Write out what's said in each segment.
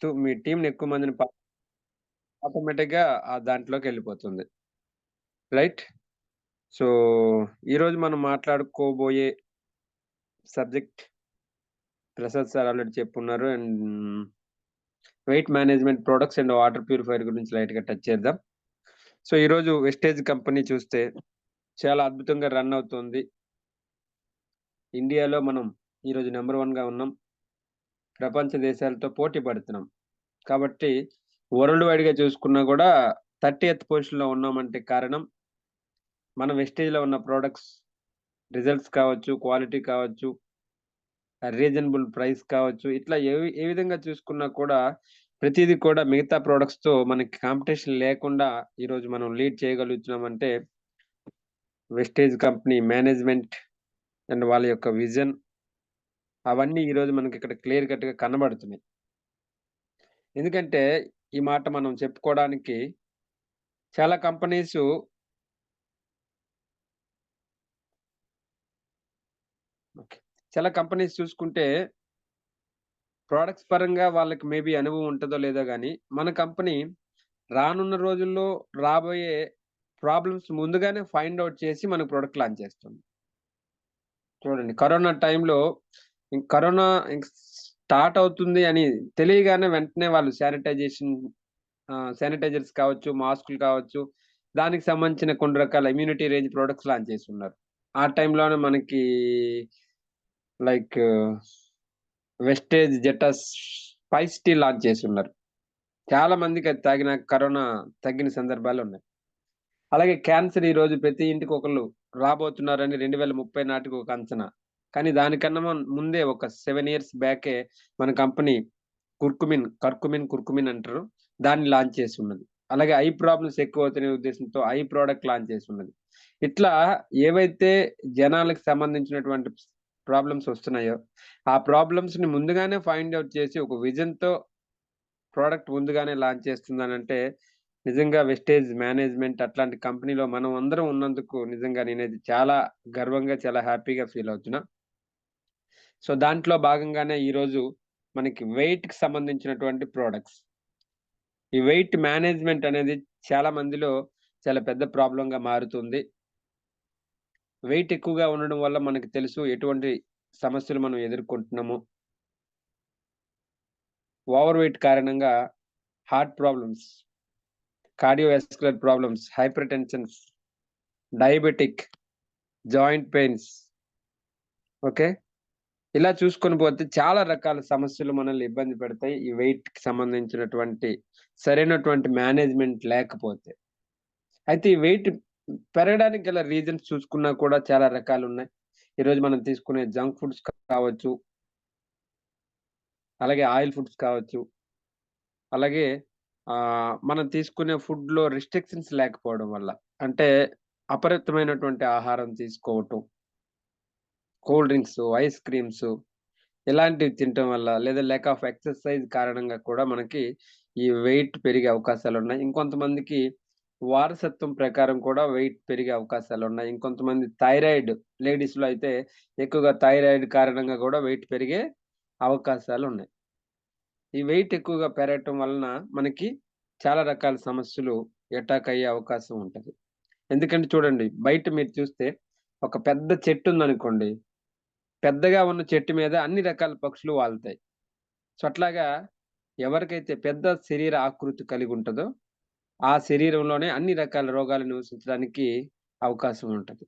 మీ టీమ్‌ని ఎక్కువ మందిని ఆటోమేటిక్‌గా దాంట్లోకెళ్ళిపోతుంది. రైట్? సో, ఈరోజు మనం మాట్లాడుకోబోయే సబ్జెక్ట్ ప్రసాద్ సార్ ఆల్రెడీ చెప్పున్నారు. Weight management products and water purifier గురించి లైట్‌గా టచ్ చేద్దాం. సో, ఈరోజు వెస్టేజ్ కంపెనీ చూస్తే చాలా అద్భుతంగా రన్ అవుతుంది. ఇండియాలో మనం ఈరోజు నంబర్ 1గా ఉన్నాం. ప్రపంచ దేశాలతో పోటీ పడుతున్నాం. కాబట్టి వరల్డ్ వైడ్‌గా చూసుకున్నా గూడా 30థ్ పొజిషన్‌లో ఉన్నామంటే కారణం మన వెస్టేజ్‌లో ఉన్న ప్రొడక్ట్స్ రిజల్ట్స్ కావచ్చు, క్వాలిటీ కావచ్చు, రీజనబుల్ ప్రైస్ కావచ్చు. ఇట్లా ఏ విధంగా చూసుకున్నా కూడా ప్రతీది కూడా మిగతా ప్రొడక్ట్స్‌తో మనకి కాంపిటీషన్ లేకుండా ఈరోజు మనం లీడ్ చేయగలుగుతున్నామంటే వెస్టేజ్ కంపెనీ మేనేజ్‌మెంట్ అండ్ వాళ్ళ యొక్క విజన్ అవన్నీ ఈరోజు మనకిక్కడ క్లియర్ కట్‌గా కనబడుతున్నాయి. ఎందుకంటే ఈ మాట మనం చెప్పుకోవడానికి చాలా కంపెనీసు ఓకే. చాలా కంపెనీస్ చూసుకుంటే ప్రొడక్ట్స్ పరంగా వాళ్ళకి మేబీ అనుభవం ఉంటదో లేదో గానీ, మన కంపెనీ రానున్న రోజుల్లో రాబోయే ప్రాబ్లమ్స్ ముందుగానే ఫైండ్ ఔట్ చేసి మనకు ప్రొడక్ట్ లాంచ్ చేస్తుంది. చూడండి కరోనా టైంలో కరోనా ఇంక స్టార్ట్ అవుతుంది అని తెలియగానే వెంటనే వాళ్ళు శానిటైజర్స్ కావచ్చు, మాస్కులు కావచ్చు, దానికి సంబంధించిన కొన్ని రకాల ఇమ్యూనిటీ రేంజ్ ప్రొడక్ట్స్ లాంచ్ చేసున్నారు. ఆ టైంలోనే మనకి లైక్ వెస్టేజ్ జెటాస్ స్పైస్ టీ లాంచ్ చేసున్నారు. చాలా మందికి అది తాగినాక కరోనా తగ్గిన సందర్భాలున్నాయి. అలాగే క్యాన్సర్ ఈరోజు ప్రతి ఇంటికి ఒకళ్ళు రాబోతున్నారని 2030 నాటికి ఒక అంచనా. కానీ దానికన్నా ముందే ఒక 7 ఇయర్స్ బ్యాకే మన కంపెనీ కర్కుమిన్ అంటారు. దాన్ని లాంచ్ చేసున్నది. అలాగే ఐ ప్రాబ్లమ్స్ ఎక్కువవుతున్న ఉద్దేశంతో ఐ ప్రొడక్ట్ లాంచ్ చేసున్నది. ఇట్లా ఏవైతే జనాలకి సంబంధించినటువంటి ప్రాబ్లమ్స్ వస్తున్నాయో, ఆ ప్రాబ్లమ్స్‌ని ముందుగానే ఫైండ్ ఔట్ చేసి ఒక విజన్‌తో ప్రొడక్ట్ ముందుగానే లాంచ్ చేస్తుందనంటే, నిజంగా వెస్టేజ్ మేనేజ్‌మెంట్ అట్లాంటి కంపెనీలో మనం అందరం ఉన్నందుకు నిజంగా నేనైతే చాలా గర్వంగా, చాలా హ్యాపీగా ఫీల్ అవుతున్నా. సో, దాంట్లో భాగంగానే ఈరోజు మనకి వెయిట్‌కి సంబంధించినటువంటి ప్రొడక్ట్స్. ఈ వెయిట్ మేనేజ్‌మెంట్ అనేది చాలా మందిలో చాలా పెద్ద ప్రాబ్లమ్‌గా మారుతుంది. వెయిట్ ఎక్కువగా ఉండడం వల్ల మనకు తెలుసు ఎటువంటి సమస్యలు మనం ఎదుర్కొంటున్నాము. ఓవర్ వెయిట్ కారణంగా heart problems, cardiovascular problems, hypertensions, diabetic, joint pains okay. ఇలా చూసుకొని పోతే చాలా రకాల సమస్యలు మనల్ని ఇబ్బంది పెడతాయి. ఈ వెయిట్‌కి సంబంధించినటువంటి సరైనటువంటి మేనేజ్‌మెంట్ లేకపోతే. అయితే ఈ వెయిట్ పెరగడానికి గల రీజన్స్ చూసుకున్నా కూడా చాలా రకాలున్నాయి. ఈరోజు మనం తీసుకునే జంక్ ఫుడ్స్ కావచ్చు, అలాగే ఆయిల్ ఫుడ్స్ కావచ్చు, అలాగే మనం తీసుకునే ఫుడ్‌లో రిస్ట్రిక్షన్స్ లేకపోవడం వల్ల. అంటే అపరిమితమైనటువంటి ఆహారం తీసుకోవటం, కూల్ డ్రింక్సు, ఐస్ క్రీమ్సు ఇలాంటివి తినటం వల్ల లేదా ల్యాక్ ఆఫ్ ఎక్సర్‌సైజ్ కారణంగా కూడా మనకి ఈ వెయిట్ పెరిగే అవకాశాలున్నాయి. ఇంకొంతమందికి వారసత్వం ప్రకారం కూడా వెయిట్ పెరిగే అవకాశాలున్నాయి. ఇంకొంతమంది థైరాయిడ్ లేడీస్‌లో అయితే ఎక్కువగా థైరాయిడ్ కారణంగా గూడా వెయిట్ పెరిగే అవకాశాలున్నాయి. ఈ వెయిట్ ఎక్కువగా పెరగటం వలన మనకి చాలా రకాల సమస్యలు అటాక్ అయ్యే అవకాశం ఉంటది. ఎందుకంటే చూడండి బయట మీరు చూస్తే ఒక పెద్ద చెట్టుందనుకోండి. పెద్దగా ఉన్న చెట్టు మీద అన్ని రకాల పక్షులు వాలుతాయి. సో, అట్లాగా ఎవరికైతే పెద్ద శరీర ఆకృతి కలిగుంటదో, ఆ శరీరంలోనే అన్ని రకాల రోగాలు నివసించడానికి అవకాశం ఉంటది.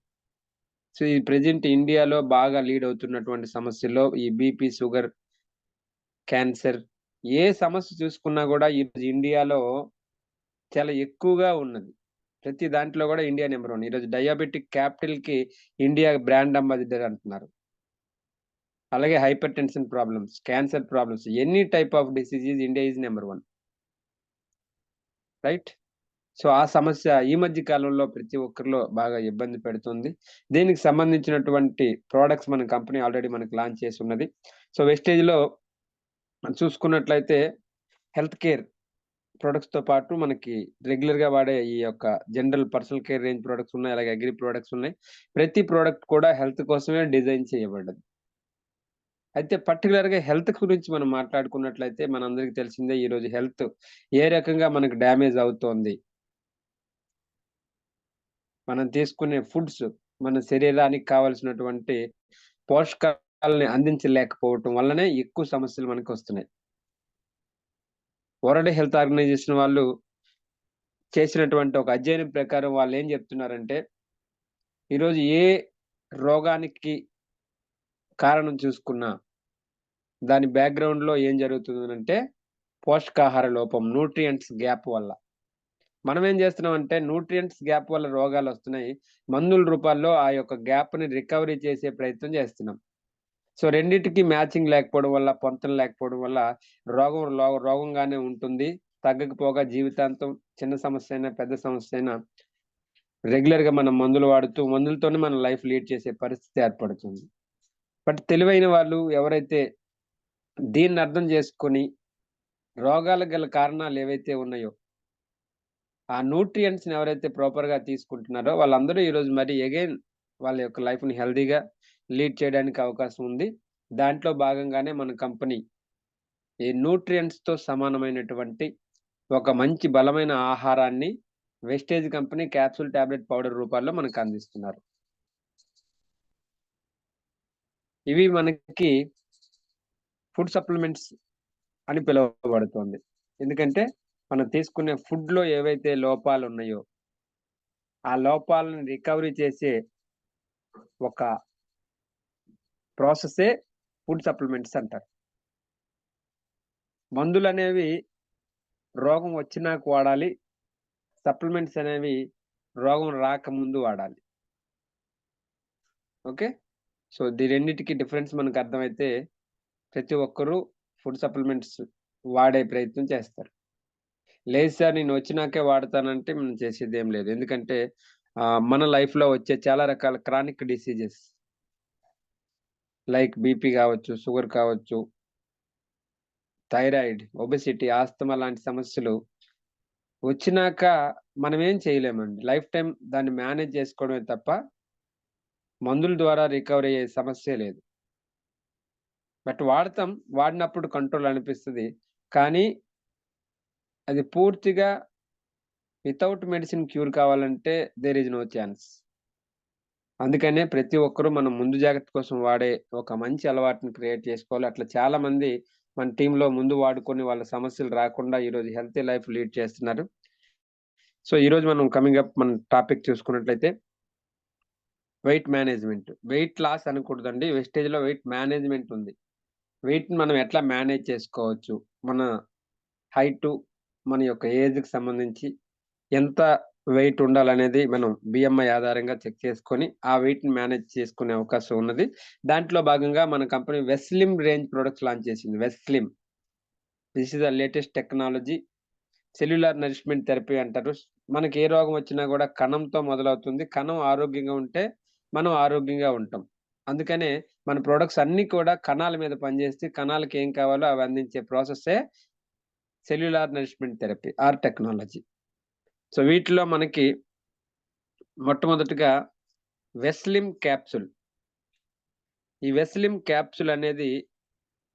సో, ఈ ప్రెజెంట్ ఇండియాలో బాగా లీడ్ అవుతున్నటువంటి సమస్యల్లో ఈ బీపీ, షుగర్, క్యాన్సర్ ఏ సమస్య చూసుకున్నా గూడా ఈరోజు ఇండియాలో చాలా ఎక్కువగా ఉన్నది. ప్రతి దాంట్లో గూడా ఇండియా నంబర్ 1. ఈరోజు డయాబెటిక్ క్యాపిటల్‌కి ఇండియా బ్రాండ్ అంబాసిడర్ అంటున్నారు. అలాగే hyper tension problems, cancer problems any type of disease India is number 1 right? So, ఆ సమస్య ఈ మధ్య కాలంలో ప్రతి ఒక్కరిలో బాగా ఇబ్బంది పెడుతుంది. దీనికి సంబంధించినటువంటి ప్రొడక్ట్స్ మన కంపెనీ ఆల్రెడీ మనకు లాంచ్ చేసున్నది. సో, వెస్టేజ్‌లో చూసుకున్నట్లయితే హెల్త్ కేర్ ప్రొడక్ట్స్‌తో పాటు మనకి రెగ్యులర్‌గా వాడే ఈ యొక్క general personal care range products ఉన్నాయి. అలాగే అగ్రి ప్రొడక్ట్స్ ఉన్నాయి. ప్రతి ప్రొడక్ట్ కూడా హెల్త్ కోసమే డిజైన్ చేయబడ్డది. అయితే పర్టిక్యులర్‌గా హెల్త్ గురించి మనం మాట్లాడుకున్నట్లయితే మనందరికి తెలిసిందే ఈరోజు హెల్త్ ఏ రకంగా మనకు డ్యామేజ్ అవుతోంది. మనం తీసుకునే ఫుడ్స్ మన శరీరానికి కావాల్సినటువంటి పోషకాలని అందించలేకపోవటం వల్లనే ఎక్కువ సమస్యలు మనకొస్తున్నాయి. వరల్డ్ హెల్త్ ఆర్గనైజేషన్ వాళ్ళు చేసినటువంటి ఒక అధ్యయనం ప్రకారం వాళ్ళేం జెప్తున్నారంటే, ఈరోజు ఏ రోగానికి కారణం చూసుకున్నా, దాని బ్యాక్‌గ్రౌండ్‌లో ఏం జరుగుతుందనంటే, పోషకాహార లోపం, న్యూట్రియంట్స్ గ్యాప్ వల్ల. మనమేం జేస్తున్నామంటే, న్యూట్రియంట్స్ గ్యాప్ వల్ల రోగాలొస్తున్నాయి. మందుల రూపాల్లో ఆ యొక్క గ్యాప్‌ని రికవరీ చేసే ప్రయత్నం జేస్తున్నాం. సో, రెండిటికి మ్యాచింగ్ లేకపోవడం వల్ల, పొంతన లేకపోవడం వల్ల రోగంగానే ఉంటుంది. తగ్గకపోగా జీవితాంతం చిన్న సమస్యైనా, పెద్ద సమస్యైనా రెగ్యులర్‌గా మనం మందులు వాడుతూ, మందులతోనే మన లైఫ్ లీడ్ చేసే పరిస్థితి ఏర్పడుతుంది. బట్ తెలివైన వాళ్ళు ఎవరైతే దీన్నర్థం చేసుకొని, రోగాలకు గల కారణాలేవైతే ఉన్నాయో, ఆ న్యూట్రియంట్స్‌ని ఎవరైతే ప్రాపర్‌గా తీసుకుంటున్నారో వాళ్ళందరూ ఈరోజు మరి అగైన్ వాళ్ళ యొక్క లైఫ్‌ని హెల్తీగా లీడ్ చేయడానికి అవకాశం ఉంది. దాంట్లో భాగంగానే మన కంపెనీ ఈ న్యూట్రియంట్స్‌తో సమానమైనటువంటి ఒక మంచి బలమైన ఆహారాన్ని Vestige company capsule tablet powder రూపాల్లో మనకందిస్తున్నారు. ఇవి మనకి ఫుడ్ సప్లిమెంట్స్ అని పిలువబడుతోంది. ఎందుకంటే, మనం తీసుకునే ఫుడ్‌లో ఏవైతే లోపాలున్నాయో, ఆ లోపాలను రికవరీ చేసే ఒక ప్రాసెసే ఫుడ్ సప్లిమెంట్స్ అంటారు. మందులనేవి రోగం వచ్చినాక వాడాలి. సప్లిమెంట్స్ అనేవి రోగం రాకముందు వాడాలి. ఓకే. సో, రెండిటికి డిఫరెన్స్ మనకర్థమైతే ప్రతి ఒక్కరూ ఫుడ్ సప్లిమెంట్స్ వాడే ప్రయత్నం చేస్తారు. లేదు సార్ నేనొచ్చినాకే వాడతానంటే మనం చేసేదేం లేదు. ఎందుకంటే మన లైఫ్‌లో వచ్చే చాలా రకాల క్రానిక్ డిసీజెస్ లైక్ బీపీ గావచ్చు, షుగర్ కావచ్చు, థైరాయిడ్, ఒబెసిటీ, ఆస్తమా లాంటి సమస్యలు వచ్చినాక మనమేం చేయలేమండి. లైఫ్ టైమ్ దాన్ని మేనేజ్ చేసుకోవడమే తప్ప మందుల ద్వారా రికవరీ అయ్యే సమస్యే లేదు. బట్ వాడతాం. వాడినప్పుడు కంట్రోల్ అనిపిస్తది. కానీ అది పూర్తిగా వితౌట్ మెడిసిన్ క్యూర్ కావాలంటే దేర్ ఈస్ నో చాన్స్. అందుకనే ప్రతి ఒక్కరు మనం ముందు జాగ్రత్త కోసం వాడే ఒక మంచి అలవాటుని క్రియేట్ చేసుకోవాలి. అట్లా చాలామంది మన టీమ్‌లో ముందు వాడుకొని వాళ్ళ సమస్యలు రాకుండా ఈరోజు హెల్తీ లైఫ్ లీడ్ చేస్తున్నారు. సో, ఈరోజు మనం కమింగ్ అప్ మన టాపిక్ చూసుకున్నట్లయితే వెయిట్ మేనేజ్‌మెంట్. వెయిట్ లాస్ అనకూడదండి. వెస్టేజ్‌లో వెయిట్ మేనేజ్‌మెంట్ ఉంది. వెయిట్‌ని మనం ఎట్లా మేనేజ్ చేసుకోవచ్చు? మన హైటు, మన యొక్క ఏజ్‌కి సంబంధించి ఎంత వెయిట్ ఉండాలనేది మనం బీఎంఐ ఆధారంగా చెక్ చేసుకొని, ఆ వెయిట్‌ని మేనేజ్ చేసుకునే అవకాశం ఉన్నది. దాంట్లో భాగంగా మన company Veslim range products launch చేసింది. Veslim. This is the latest technology. Cellular nourishment therapy అంటారు. మనకి ఏ రోగం వచ్చినా గూడా కణంతో మొదలవుతుంది. కణం ఆరోగ్యంగా ఉంటే, మనం ఆరోగ్యంగా ఉంటాం. అందుకనే మన ప్రొడక్ట్స్ అన్నీ కూడా కణాల మీద పనిచేసి, కణాలకి ఏం కావాలో అవి అందించే ప్రాసెస్సే cellular nourishment therapy or technology. So, వీటిలో మనకి మొట్టమొదటిగా వెస్లిమ్ క్యాప్సూల్. ఈ వెస్లిమ్ క్యాప్సూల్ అనేది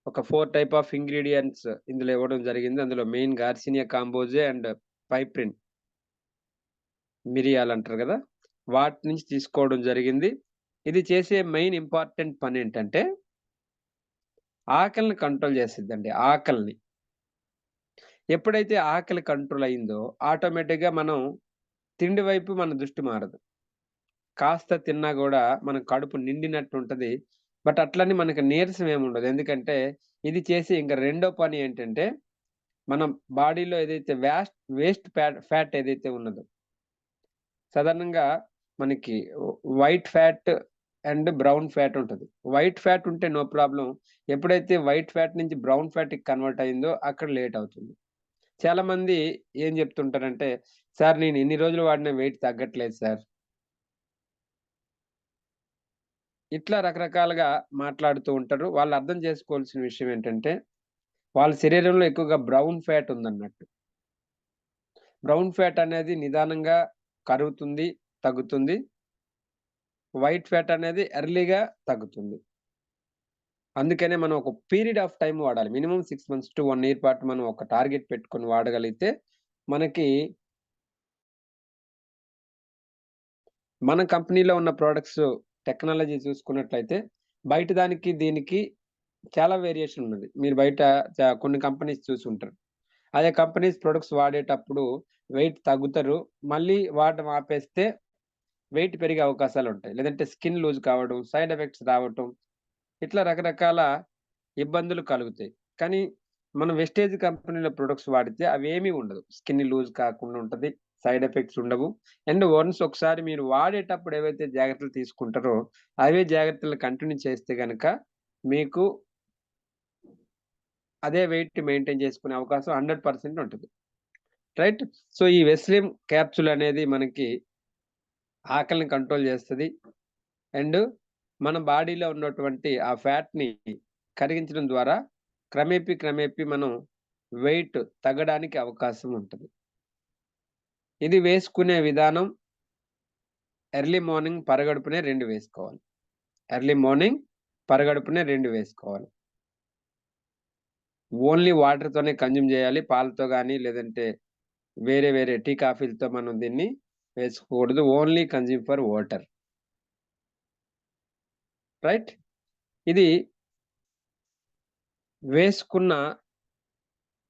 ఒక 4 టైప్ ఆఫ్ ఇంగ్రీడియెంట్స్ ఇందులో ఇవ్వడం జరిగింది. అందులో మెయిన్ గార్సినియా కాంబోజే అండ్ పైప్రిన్ మిరియాలంటారు గదా! వాటి నుంచి తీసుకోవడం జరిగింది. ఇది చేసే మెయిన్ ఇంపార్టెంట్ పనేంటంటే, ఆకలిని కంట్రోల్ చేసిద్దండి. ఆకలిని. ఎప్పుడైతే ఆకలి కంట్రోల్ అయిందో, ఆటోమేటిక్‌గా మనం తిండి వైపు మన దృష్టి మారదు. కాస్త తిన్నా గూడా మన కడుపు నిండినట్టుంటది. బట్ అట్లని మనకు నీరసం ఏముండదు. ఎందుకంటే, ఇది చేసే ఇంక రెండో పని ఏంటంటే, మనం బాడీలో ఏదైతే వేస్ట్ ఫ్యాట్ ఏదైతే ఉన్నదో, సాధారణంగా మనకి white fat and brown fat ఉంటది. వైట్ ఫ్యాట్ ఉంటే నో ప్రాబ్లమ్. ఎప్పుడైతే వైట్ ఫ్యాట్ నుంచి బ్రౌన్ ఫ్యాట్‌కి కన్వర్ట్ అయిందో అక్కడ లేట్ అవుతుంది. చాలామంది ఏం జెప్తుంటారంటే, "సార్ నేను ఇన్ని రోజులు వాడినా వెయిట్ తగ్గట్లేదు సార్." ఇట్లా రకరకాలుగా మాట్లాడుతూ ఉంటారు. వాళ్ళు అర్థం చేసుకోవాల్సిన విషయం ఏంటంటే, వాళ్ళ శరీరంలో ఎక్కువగా బ్రౌన్ ఫ్యాట్ ఉందన్నట్టు. బ్రౌన్ ఫ్యాట్ అనేది నిదానంగా కరుగుతుంది, తగ్గుతుంది. వైట్ ఫ్యాట్ అనేది ఎర్లీగా తగ్గుతుంది. అందుకనే మనం ఒక పీరియడ్ ఆఫ్ టైమ్ వాడాలి. మినిమమ్ 6 మంత్స్ టు 1 ఇయర్ పాటు మనం ఒక టార్గెట్ పెట్టుకొని వాడగలిగితే మనకి మన కంపెనీలో ఉన్న ప్రొడక్ట్స్ టెక్నాలజీ చూసుకున్నట్లయితే బయట దానికి, దీనికి చాలా వేరియేషన్ ఉన్నది. మీరు బయట కొన్ని కంపెనీస్ చూసుంటారు. అదే కంపెనీస్ ప్రొడక్ట్స్ వాడేటప్పుడు వెయిట్ తగ్గుతారు. మళ్ళీ వాడడం ఆపేస్తే వెయిట్ పెరిగే అవకాశాలుంటాయి. లేదంటే స్కిన్ లూజ్ కావడం, సైడ్ ఎఫెక్ట్స్ రావటం, ఇట్లా రకరకాల ఇబ్బందులు కలుగుతాయి. కానీ మనం వెస్టేజ్ కంపెనీల ప్రొడక్ట్స్ వాడితే అవేమీ ఉండదు. స్కిన్ లూజ్ కాకుండా ఉంటది. సైడ్ ఎఫెక్ట్స్ ఉండవు. అండ్ వన్స్ ఒకసారి మీరు వాడేటప్పుడు ఏవైతే జాగ్రత్తలు తీసుకుంటారో, అవే జాగ్రత్తలు కంటిన్యూ చేస్తే గనక మీకు అదే వెయిట్ మెయింటైన్ చేసుకునే అవకాశం 100% ఉంటది. రైట్? సో, ఈ వెస్లిమ్ క్యాప్సూల్ అనేది మనకి ఆకలిని కంట్రోల్ చేస్తది. అండ్ మన బాడీలో ఉన్నటువంటి ఆ ఫ్యాట్‌ని కరిగించడం ద్వారా క్రమేపీ మనం వెయిట్ తగ్గడానికి అవకాశం ఉంటది. ఇది వేసుకునే విధానం ఎర్లీ మార్నింగ్ పరగడుపునే 2 వేసుకోవాలి. ఎర్లీ మార్నింగ్ పరగడుపునే 2 వేసుకోవాలి. ఓన్లీ వాటర్‌తోనే కన్జ్యూమ్ చేయాలి. పాలతో గాని లేదంటే వేరే టీ, కాఫీలతో మనం దీన్ని వేసుకోకూడదు. Only consume for water. Right? ఇది వేసుకున్న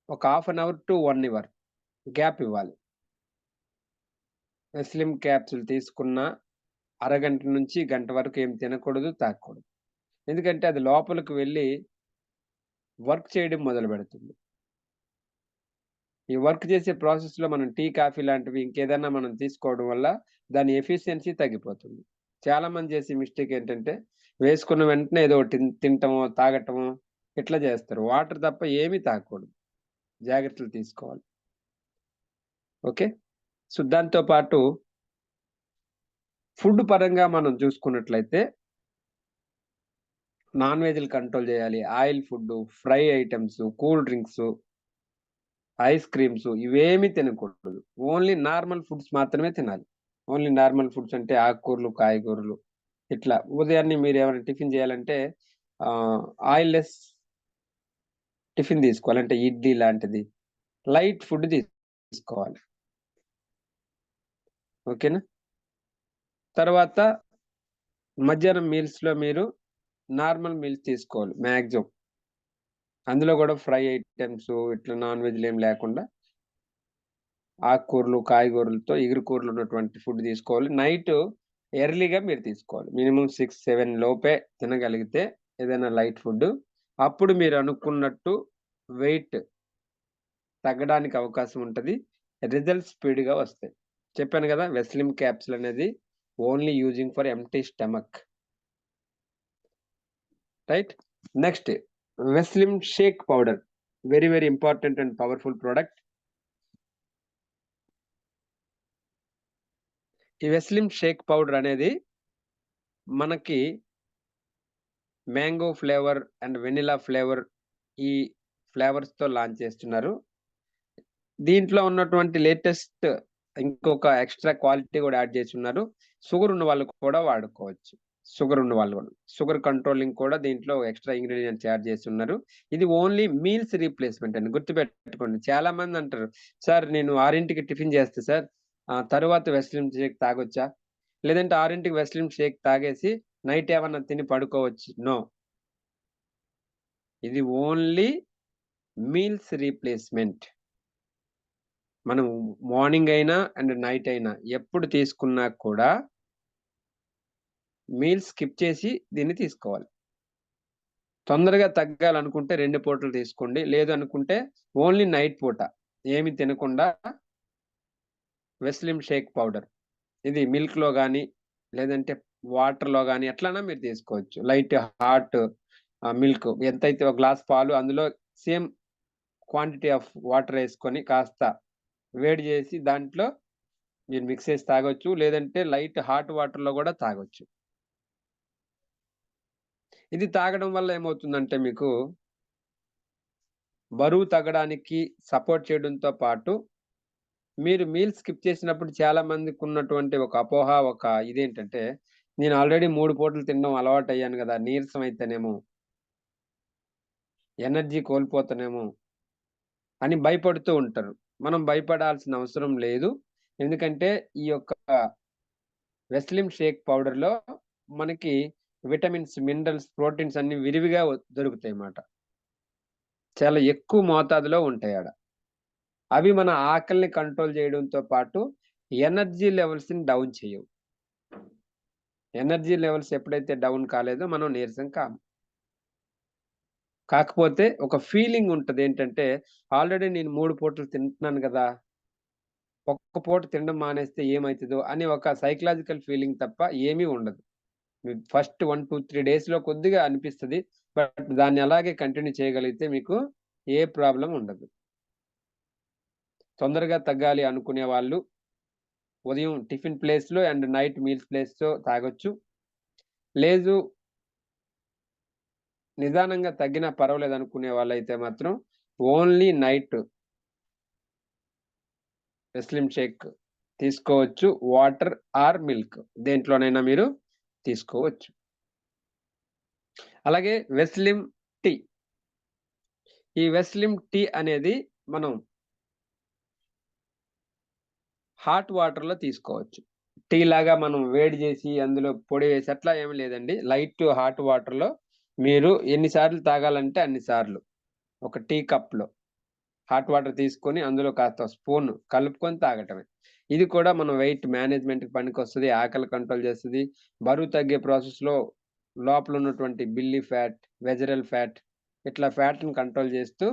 ఒక half an hour to 1 hour gap ఇవ్వాలి. స్లిమ్ క్యాప్సూల్ తీసుకున్న అరగంట నుంచి గంట వరకు ఏం తినకూడదు, తాగకూడదు. ఎందుకంటే అది లోపలికి వెళ్లి వర్క్ చేయడం మొదలుపెడుతుంది. ఈ వర్క్ చేసే ప్రాసెస్‌లో మనం టీ, కాఫీ లాంటివి ఇంకేదన్నా మనం తీసుకోవడం వల్ల దాని ఎఫిషియన్సీ తగ్గిపోతుంది. చాలామంది చేసే మిస్టేక్ ఏంటంటే వేసుకున్న వెంటనే ఏదో ఒకటి తినటమో, తాగటమో ఇట్లా చేస్తారు. వాటర్ తప్ప ఏమీ తాగకూడదు. జాగ్రత్తలు తీసుకోవాలి. ఓకే. సో, దాంతో పాటు ఫుడ్ పరంగా మనం చూసుకున్నట్లయితే నాన్ వెజ్‌లు కంట్రోల్ చేయాలి. Oil food, fry items, cool drinks, ice creams ఇవేమీ తినకూడదు. ఓన్లీ నార్మల్ ఫుడ్స్ మాత్రమే తినాలి. ఓన్లీ నార్మల్ ఫుడ్స్ అంటే ఆకుకూరలు, కాయగూరలు ఇట్లా. ఉదయాన్నే మీరేమైనా టిఫిన్ చేయాలంటే ఆహ్, ఆయిల్‌లెస్ టిఫిన్ తీసుకోవాలి. అంటే ఇడ్లీ లాంటిది. లైట్ ఫుడ్ తీసుకోవాలి. ఓకేనా? తర్వాత మధ్యాహ్నం మీల్స్‌లో మీరు నార్మల్ మీల్స్ తీసుకోవాలి మాక్సిమం. అందులో గూడా ఫ్రై ఐటెమ్స్ ఇట్లా నాన్ వెజ్‌లేం లేకుండా ఆకుకూరలు, కాయగూరలతో ఇగురు కూరలున్నటువంటి ఫుడ్ తీసుకోవాలి. నైటు ఎర్లీగా మీరు తీసుకోవాలి. మినిమమ్ 6, 7 లోపే తినగలిగితే ఏదైనా లైట్ ఫుడ్డు. అప్పుడు మీరనుకున్నట్టు వెయిట్ తగ్గడానికి అవకాశం ఉంటది. రిజల్ట్స్ స్పీడ్‌గా వస్తాయి. చెప్పాను గదా! వెస్లిమ్ క్యాప్సూల్ అనేది only using for empty stomach. Right? Next Weslim shake powder. Very important and powerful product. ఈ వెస్లిమ్ షేక్ పౌడర్ అనేది మనకి mango flavour and vanilla flavour ఈ ఫ్లేవర్స్‌తో లాంచ్ చేస్తున్నారు. దీంట్లో ఉన్నటువంటి లేటెస్ట్ ఇంకొక ఎక్స్‌ట్రా క్వాలిటీ గూడా యాడ్ చేసున్నారు. షుగర్ ఉన్న వాళ్ళు కూడా వాడుకోవచ్చు. షుగర్ ఉన్న వాళ్ళు గూడా. షుగర్ కంట్రోలింగ్ కూడా దీంట్లో ఎక్స్‌ట్రా ఇంగ్రీడియెంట్స్ యాడ్ చేసున్నారు. ఇది ఓన్లీ మీల్స్ రీప్లేస్‌మెంట్ అండి. గుర్తుపెట్టుకోండి. చాలా మంది అంటారు, "సార్ నేను 6కి టిఫిన్ చేస్తా సార్. తరువాత వెస్లిమ్ షేక్ తాగొచ్చా? లేదంటే 6కి వెస్లిమ్ షేక్ తాగేసి నైట్ ఏమన్నా తిని పడుకోవచ్చు." నో. ఇది ఓన్లీ మీల్స్ రీప్లేస్‌మెంట్. మనం మార్నింగ్ అయినా అండ్ నైట్ అయినా ఎప్పుడు తీసుకున్నా కూడా మీల్స్ స్కిప్ చేసి దీన్ని తీసుకోవాలి. తొందరగా తగ్గాలనుకుంటే 2 పూటలు తీసుకోండి. లేదు అనుకుంటే ఓన్లీ నైట్ పూట ఏమి తినకుండా వెస్లిమ్ షేక్ పౌడర్. ఇది మిల్క్‌లో గాని, లేదంటే వాటర్‌లో గాని ఎట్లైనా మీరు తీసుకోవచ్చు. లైట్ హాట్ మిల్క్ ఎంతైతే ఒక గ్లాస్ పాలు అందులో సేమ్ క్వాంటిటీ ఆఫ్ వాటర్ ఏసుకొని కాస్త వేడి చేసి దాంట్లో మీరు మిక్స్ చేసి తాగొచ్చు. లేదంటే లైట్ హాట్ వాటర్‌లో గూడా తాగొచ్చు. ఇది తాగడం వల్ల ఏమవుతుందంటే మీకు బరువు తగ్గడానికి సపోర్ట్ చేయడంతో పాటు మీరు మీల్ స్కిప్ చేసినప్పుడు చాలా మందికున్నటువంటి ఒక అపోహ, ఒక ఇదేంటంటే నేను ఆల్రెడీ 3 పూటలు తినడం అలవాటయ్యాను గదా! నీరసం అయితేనేమో ఎనర్జీ కోల్పోతానేమో అని భయపడుతూ ఉంటారు. మనం భయపడాల్సిన అవసరం లేదు. ఎందుకంటే ఈ యొక్క వెస్లిమ్ షేక్ పౌడర్‌లో మనకి విటమిన్స్, మినరల్స్, ప్రోటీన్స్ అన్నీ విరివిగా దొరుకుతాయన్నమాట. చాలా ఎక్కువ మోతాదులో ఉంటాయాడ. అవి మన ఆకలిని కంట్రోల్ చేయడంతో పాటు ఎనర్జీ లెవెల్స్‌ని డౌన్ చేయవు. ఎనర్జీ లెవెల్స్ ఎప్పుడైతే డౌన్ కాలేదో మనం నీరసం కాము. కాకపోతే ఒక ఫీలింగ్ ఉంటది. ఏంటంటే ఆల్రెడీ నేను 3 పూటలు తింటున్నాను గదా! ఒక్క పూట తినడం మానేస్తే ఏమైతదో అని ఒక సైకలాజికల్ ఫీలింగ్ తప్ప ఏమీ ఉండదు. మీకు ఫస్ట్ 1, 2, 3 డేస్‌లో కొద్దిగా అనిపిస్తది. బట్ దాన్ని అలాగే కంటిన్యూ చేయగలిగితే మీకు ఏ ప్రాబ్లమ్ ఉండదు. తొందరగా తగ్గాలి అనుకునే వాళ్ళు ఉదయం టిఫిన్ ప్లేస్‌లో అండ్ నైట్ మీల్స్ ప్లేస్‌లో తాగొచ్చు. లేదు నిదానంగా తగ్గినా పర్వాలేదనుకునే వాళ్ళైతే మాత్రం ఓన్లీ నైట్ వెస్లిమ్ షేక్ తీసుకోవచ్చు. వాటర్ ఆర్ మిల్క్ దేంట్లోనైనా మీరు తీసుకోవచ్చు. అలాగే వెస్లిమ్ టీ. ఈ వెస్లిమ్ టీ అనేది మనం హాట్ వాటర్‌లో తీసుకోవచ్చు. టీ లాగా మనం వేడి జేసి అందులో పొడి వేసి అట్లా ఏమి లేదండి. లైట్ హాట్ వాటర్‌లో మీరు ఎన్ని సార్లు తాగాలంటే అన్ని సార్లు. ఒక టీ కప్‌లో హాట్ వాటర్ తీసుకొని అందులో కాస్త స్పూన్ కలుపుకొని తాగటమే. ఇది కూడా మన వెయిట్ మేనేజ్‌మెంట్‌కి పనికొస్తది. ఆకలి కంట్రోల్ చేస్తది. బరువు తగ్గే ప్రాసెస్‌లో లోపల ఉన్నటువంటి బిల్లీ ఫ్యాట్, వెజరల్ ఫ్యాట్ ఇట్లా ఫ్యాట్‌ని కంట్రోల్ చేస్తూ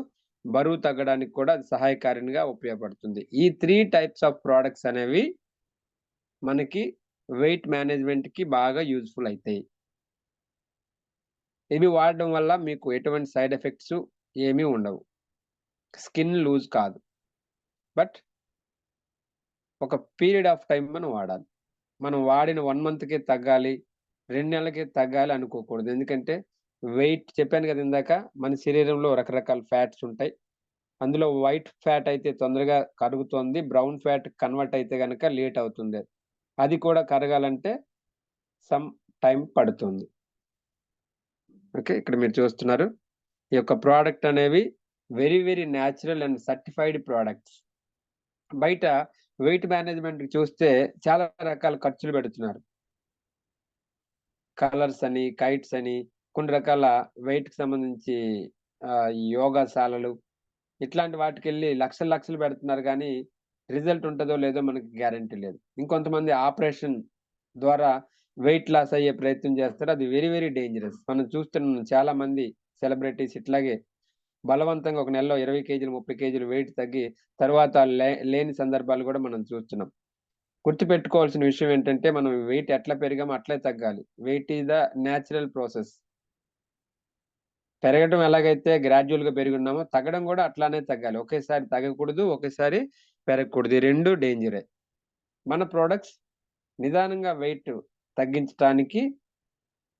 బరువు తగ్గడానికి కూడా అది సహాయకారినిగా ఉపయోగపడుతుంది. ఈ 3 టైప్స్ ఆఫ్ ప్రొడక్ట్స్ అనేవి మనకి వెయిట్ మేనేజ్‌మెంట్‌కి బాగా యూజ్‌ఫుల్ అయితాయి. ఇవి వాడడం వల్ల మీకు ఎటువంటి సైడ్ ఎఫెక్ట్స్ ఏమీ ఉండవు. స్కిన్ లూజ్ కాదు. బట్ ఒక పీరియడ్ ఆఫ్ టైమ్ మనం వాడాలి. మనం వాడిన 1 మంత్‌కే తగ్గాలి, 2 నెలలకే తగ్గాలి అనుకోకూడదు. ఎందుకంటే వెయిట్ చెప్పాను కదా ఇందాక మన శరీరంలో రకరకాల ఫ్యాట్స్ ఉంటాయి. అందులో వైట్ ఫ్యాట్ అయితే తొందరగా కరుగుతుంది. బ్రౌన్ ఫ్యాట్ కన్వర్ట్ అయితే గనక లేట్ అవుతుంది. అది కూడా కరగాలంటే సమ్ టైమ్ పడుతుంది. ఓకే. ఇక్కడ మీరు చూస్తున్నారు. ఈ యొక్క ప్రొడక్ట్ అనేవి very very natural and certified products. బయట వెయిట్ మేనేజ్‌మెంట్‌కి చూస్తే చాలా రకాల ఖర్చులు పెడుతున్నారు. కలర్స్ అని, కైట్స్ అని, కొన్ని రకాల వెయిట్‌కి సంబంధించి ఈ యోగాశాలలు ఇట్లాంటి వాటికెళ్ళి లక్షలు లక్షలు పెడుతున్నారు గానీ, రిజల్ట్ ఉంటదో లేదో మనకి గ్యారంటీ లేదు. ఇంకొంతమంది ఆపరేషన్ ద్వారా వెయిట్ లాస్ అయ్యే ప్రయత్నం చేస్తారు. అది వెరీ వెరీ డేంజరస్. మనం చూస్తున్నాం చాలా మంది సెలబ్రిటీస్ ఇట్లాగే బలవంతంగా ఒక నెలలో 20 కేజీలు, 30 కేజీలు వెయిట్ తగ్గి తర్వాత లేని సందర్భాలు గూడా మనం చూస్తున్నాం. గుర్తుపెట్టుకోవాల్సిన విషయం ఏంటంటే, మనం వెయిట్ ఎట్లా పెరిగామో అట్లే తగ్గాలి. Weight is the natural process. పెరగడం ఎలాగైతే గ్రాడ్యుయల్‌గా పెరిగున్నామో, తగ్గడం గూడా అట్లానే తగ్గాలి. ఒకేసారి తగ్గకూడదు, ఒకేసారి పెరగకూడదు. ఈ 2 డేంజరే. మన ప్రొడక్ట్స్ నిదానంగా వెయిట్ తగ్గించటానికి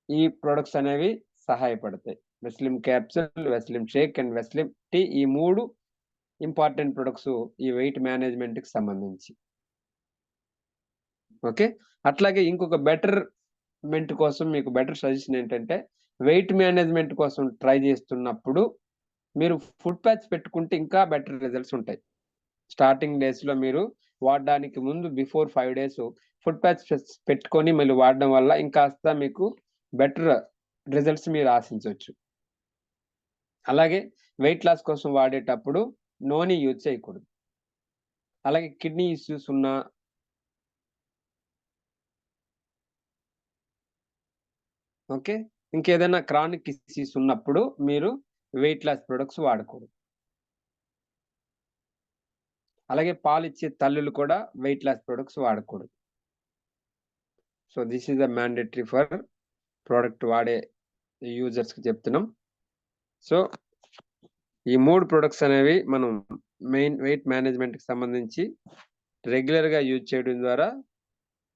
ఈ ప్రొడక్ట్స్ అనేవి సహాయపడతాయి. వెస్లిమ్ క్యాప్సూల్, వెస్లిమ్ షేక్ అండ్ వెస్లిమ్ టీ ఈ 3 ఇంపార్టెంట్ ప్రొడక్ట్స్ ఈ వెయిట్ మేనేజ్‌మెంట్‌కి సంబంధించి. ఓకే. అట్లాగే ఇంకొక బెటర్‌మెంట్ కోసం మీకు బెటర్ సజెషన్ ఏంటంటే, వెయిట్ మేనేజ్‌మెంట్ కోసం ట్రై చేస్తున్నప్పుడు మీరు ఫుడ్ ప్యాచ్ పెట్టుకుంటే ఇంకా బెటర్ రిజల్ట్స్ ఉంటాయి. స్టార్టింగ్ డేస్‌లో మీరు వాడడానికి ముందు బిఫోర్ 5 డేస్ ఫుడ్ ప్యాచ్ పెట్టుకొని మళ్ళీ వాడడం వల్ల ఇంకాస్త మీకు బెటర్ రిజల్ట్స్ మీరు ఆశించొచ్చు. అలాగే వెయిట్ లాస్ కోసం వాడేటప్పుడు నూనె యూజ్ చేయకూడదు. అలాగే కిడ్నీ ఇష్యూస్ ఉన్న ఓకే. ఇంకేదైనా క్రానిక్ డిసీజ్ ఉన్నప్పుడు మీరు వెయిట్ లాస్ ప్రొడక్ట్స్ వాడకూడదు. అలాగే పాలిచ్చే తల్లులు కూడా వెయిట్ లాస్ ప్రొడక్ట్స్ వాడకూడదు. So, this is the mandatory for product వాడే యూజర్స్‌కి చెప్తున్నాం. సో, ఈ 3 ప్రొడక్ట్స్ అనేవి మనం మెయిన్ వెయిట్ మేనేజ్‌మెంట్‌కి సంబంధించి రెగ్యులర్‌గా యూజ్ చేయడం ద్వారా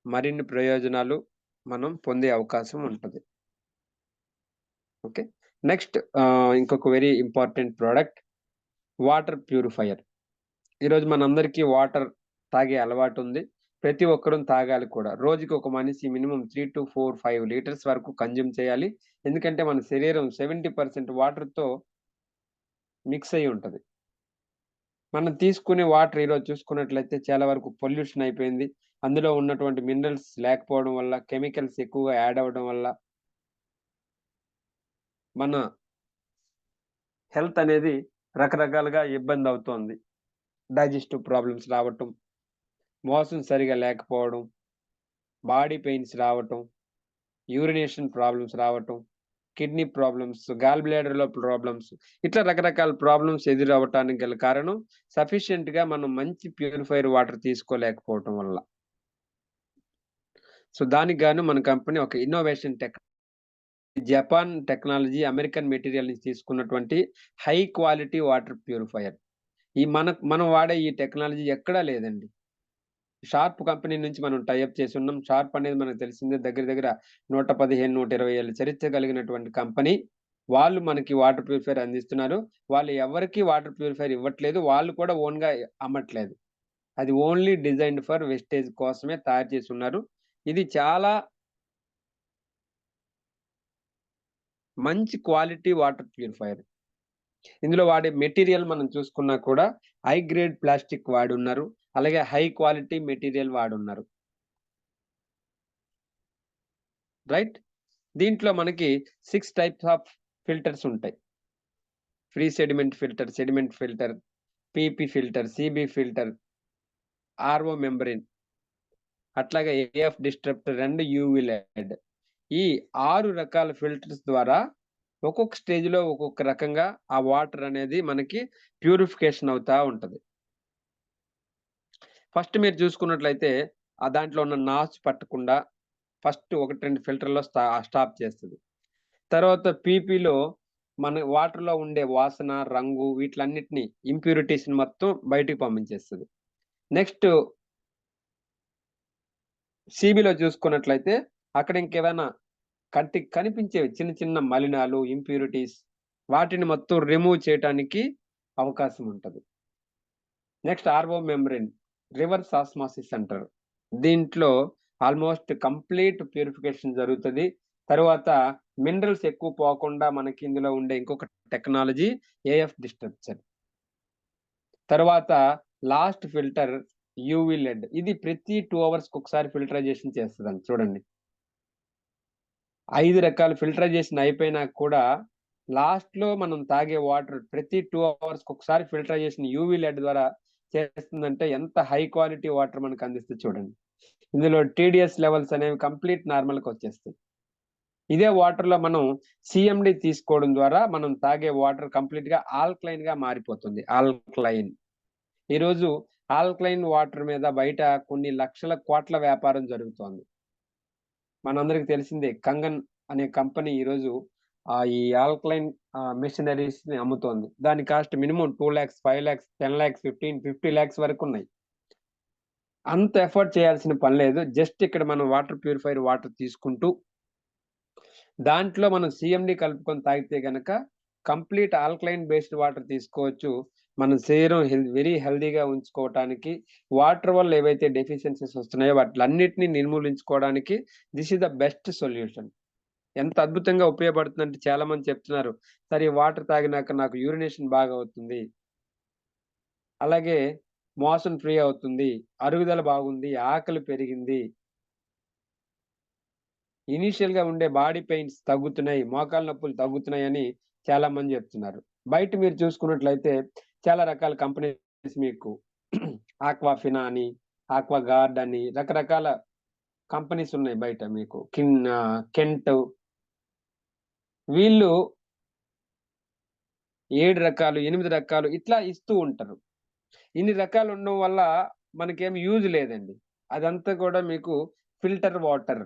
మరిన్ని ప్రయోజనాలు మనం పొందే అవకాశం ఉంటది. ఓకే. నెక్స్ట్ ఇంకొక very important product water purifier. ఈరోజు మనందరికీ వాటర్ తాగే అలవాటుంది. ప్రతి ఒక్కరం తాగాలి కూడా. రోజుకి ఒక మనిషి మినిమమ్ 3-4, 5 లీటర్స్ వరకు కన్జ్యూమ్ చేయాలి. ఎందుకంటే మన శరీరం 70% వాటర్‌తో మిక్స్ అయ్యి ఉంటది. మనం తీసుకునే వాటర్ ఈరోజు చూసుకున్నట్లయితే చాలా వరకు పొల్యూషన్ అయిపోయింది. అందులో ఉన్నటువంటి మినరల్స్ లేకపోవడం వల్ల, కెమికల్స్ ఎక్కువగా యాడ్ అవ్వడం వల్ల మన హెల్త్ అనేది రకరకాలుగా ఇబ్బందవుతోంది. డైజెస్టివ్ ప్రాబ్లమ్స్ రావటం, మోషన్ సరిగ్గా లేకపోవడం, బాడీ పెయిన్స్ రావటం, యూరినేషన్ ప్రాబ్లమ్స్ రావటం, కిడ్నీ ప్రాబ్లమ్స్, గాల్ బ్లాడర్‌లో ప్రాబ్లమ్స్ ఇట్లా రకరకాల ప్రాబ్లమ్స్ ఎదురవ్వటానికి గల కారణం సఫిషియెంట్‌గా మనం మంచి ప్యూరిఫైయర్ వాటర్ తీసుకోలేకపోవటం వల్ల. సో, దానికి గాను మన కంపెనీ ఒక innovation Japan technology, American material నుంచి తీసుకున్నటువంటి హై క్వాలిటీ వాటర్ ప్యూరిఫైయర్. మనం వాడే ఈ టెక్నాలజీ ఎక్కడా లేదండి. షార్ప్ కంపెనీ నుంచి మనం టై అప్ చేసున్నాం. షార్ప్ అనేది మనకు తెలిసిందే దగ్గర దగ్గర 115, 120 ఏళ్ల చరిత్ర కలిగినటువంటి కంపెనీ. వాళ్ళు మనకి వాటర్ ప్యూరిఫైయర్ అందిస్తున్నారు. వాళ్ళు ఎవరికీ వాటర్ ప్యూరిఫైయర్ ఇవ్వట్లేదు. వాళ్ళు కూడా ఓన్‌గా అమ్మట్లేదు. అది ఓన్లీ డిజైన్డ్ ఫర్ వెస్టేజ్ కోసమే తయారు చేసున్నారు. ఇది చాలా మంచి క్వాలిటీ వాటర్ ప్యూరిఫైయర్. ఇందులో వాడే మెటీరియల్ మనం చూసుకున్నా కూడా హై గ్రేడ్ ప్లాస్టిక్ వాడున్నారు. అలాగే హై క్వాలిటీ మెటీరియల్ వాడున్నారు. రైట్? దీంట్లో మనకి 6 టైప్స్ ఆఫ్ ఫిల్టర్స్ ఉంటాయి. Free sediment filter, PP filter, CB filter, RO membrane అట్లాగే AF disruptor and UV LED. ఈ 6 రకాల ఫిల్టర్స్ ద్వారా ఒక్కొక్క స్టేజ్‌లో ఒక్కొక్క రకంగా ఆ వాటర్ అనేది మనకి ప్యూరిఫికేషన్ అవుతా ఉంటది. ఫస్ట్ మీరు చూసుకున్నట్లయితే దాంట్లో ఉన్న నాచు పట్టకుండా ఫస్ట్ 1, 2 ఫిల్టర్‌లో స్టాప్ చేస్తది. తర్వాత పీపీలో మన వాటర్‌లో ఉండే వాసన, రంగు వీటిలన్నిటిని ఇంప్యూరిటీస్‌ని మొత్తం బయటికి పంపించేస్తది. నెక్స్ట్ సీబీలో చూసుకున్నట్లయితే అక్కడ ఇంకేమైనా కంటికి కనిపించేవి చిన్న చిన్న మలినాలు, ఇంప్యూరిటీస్ వాటిని మొత్తం రిమూవ్ చేయటానికి అవకాశం ఉంటది. Next RO membrane reverse osmosis అంటారు. దీంట్లో ఆల్‌మోస్ట్ కంప్లీట్ ప్యూరిఫికేషన్ జరుగుతది. తరువాత మినరల్స్ ఎక్కువ పోకుండా మనకి ఇందులో ఉండే ఇంకొక టెక్నాలజీ ఏఎఫ్ డిస్ట్రప్చర్. తరువాత లాస్ట్ ఫిల్టర్ యూవీ లెడ్. ఇది ప్రతి 2 అవర్స్‌కి ఒకసారి ఫిల్టరైజేషన్ చేస్తదండి చూడండి. 5 రకాల ఫిల్టరైజేషన్ అయిపోయినాక కూడా లాస్ట్‌లో మనం తాగే వాటర్ ప్రతి 2 అవర్స్‌కి ఒకసారి ఫిల్టరైజేషన్ యూవీ లెడ్ ద్వారా చేస్తుందంటే ఎంత హై క్వాలిటీ వాటర్ మనకు అందిస్తది చూడండి. ఇందులో టీడీఎస్ లెవెల్స్ అనేవి కంప్లీట్ నార్మల్‌కొచ్చేస్తాయి. ఇదే వాటర్‌లో మనం సీఎండీ తీసుకోవడం ద్వారా మనం తాగే వాటర్ కంప్లీట్‌గా ఆల్కలైన్‌గా మారిపోతుంది. ఆల్కలైన్. ఈరోజు ఆల్కలైన్ వాటర్ మీద బయట కొన్ని లక్షల కోట్ల వ్యాపారం జరుగుతోంది. మనందరికి తెలిసిందే కంగన్ అనే కంపెనీ ఈరోజు ఈ ఆల్కలైన్ మెషినరీస్‌ని అమ్ముతోంది. దాని కాస్ట్ మినిమమ్ 2,00,000, 5,00,000, 10,00,000, 15, 50,00,000 వరకున్నాయి. అంత ఎఫర్ట్ చేయాల్సిన పని లేదు. జస్ట్ ఇక్కడ మనం వాటర్ ప్యూరిఫైయర్ వాటర్ తీసుకుంటూ దాంట్లో మనం సీఎండీ కలుపుకొని తాగితే గనక కంప్లీట్ ఆల్కలైన్ బేస్డ్ వాటర్ తీసుకోవచ్చు. మన శరీరం వెరీ హెల్తీగా ఉంచుకోవటానికి, వాటర్ వల్ల ఏవైతే డెఫిషియన్సీస్ వస్తున్నాయో వాటిలన్నిటిని నిర్మూలించుకోవడానికి this is the best solution. ఎంత అద్భుతంగా ఉపయోగపడుతుందంటే చాలా మంది చెప్తున్నారు. సార్ ఈ వాటర్ తాగినాక నాకు యూరినేషన్ బాగా అవుతుంది. అలాగే మోషన్ ఫ్రీ అవుతుంది. అరుగుదల బాగుంది. ఆకలి పెరిగింది. ఇనీషియల్‌గా ఉండే బాడీ పెయిన్స్ తగ్గుతున్నాయి. మోకాళ్ళ నొప్పులు తగ్గుతున్నాయని చాలా మంది జెప్తున్నారు. బయట మీరు చూసుకున్నట్లయితే చాలా రకాల కంపెనీస్ మీకు ఆక్వాఫినా అని, ఆక్వాగార్డ్ అని రకరకాల కంపెనీస్ ఉన్నాయి బయట మీకు. కెంట్ వీళ్ళు 7 రకాలు, 8 రకాలు ఇట్లా ఇస్తూ ఉంటారు. ఇన్ని రకాలు ఉండడం వల్ల మనకేమి యూజ్ లేదండి. అదంతా కూడా మీకు filter water.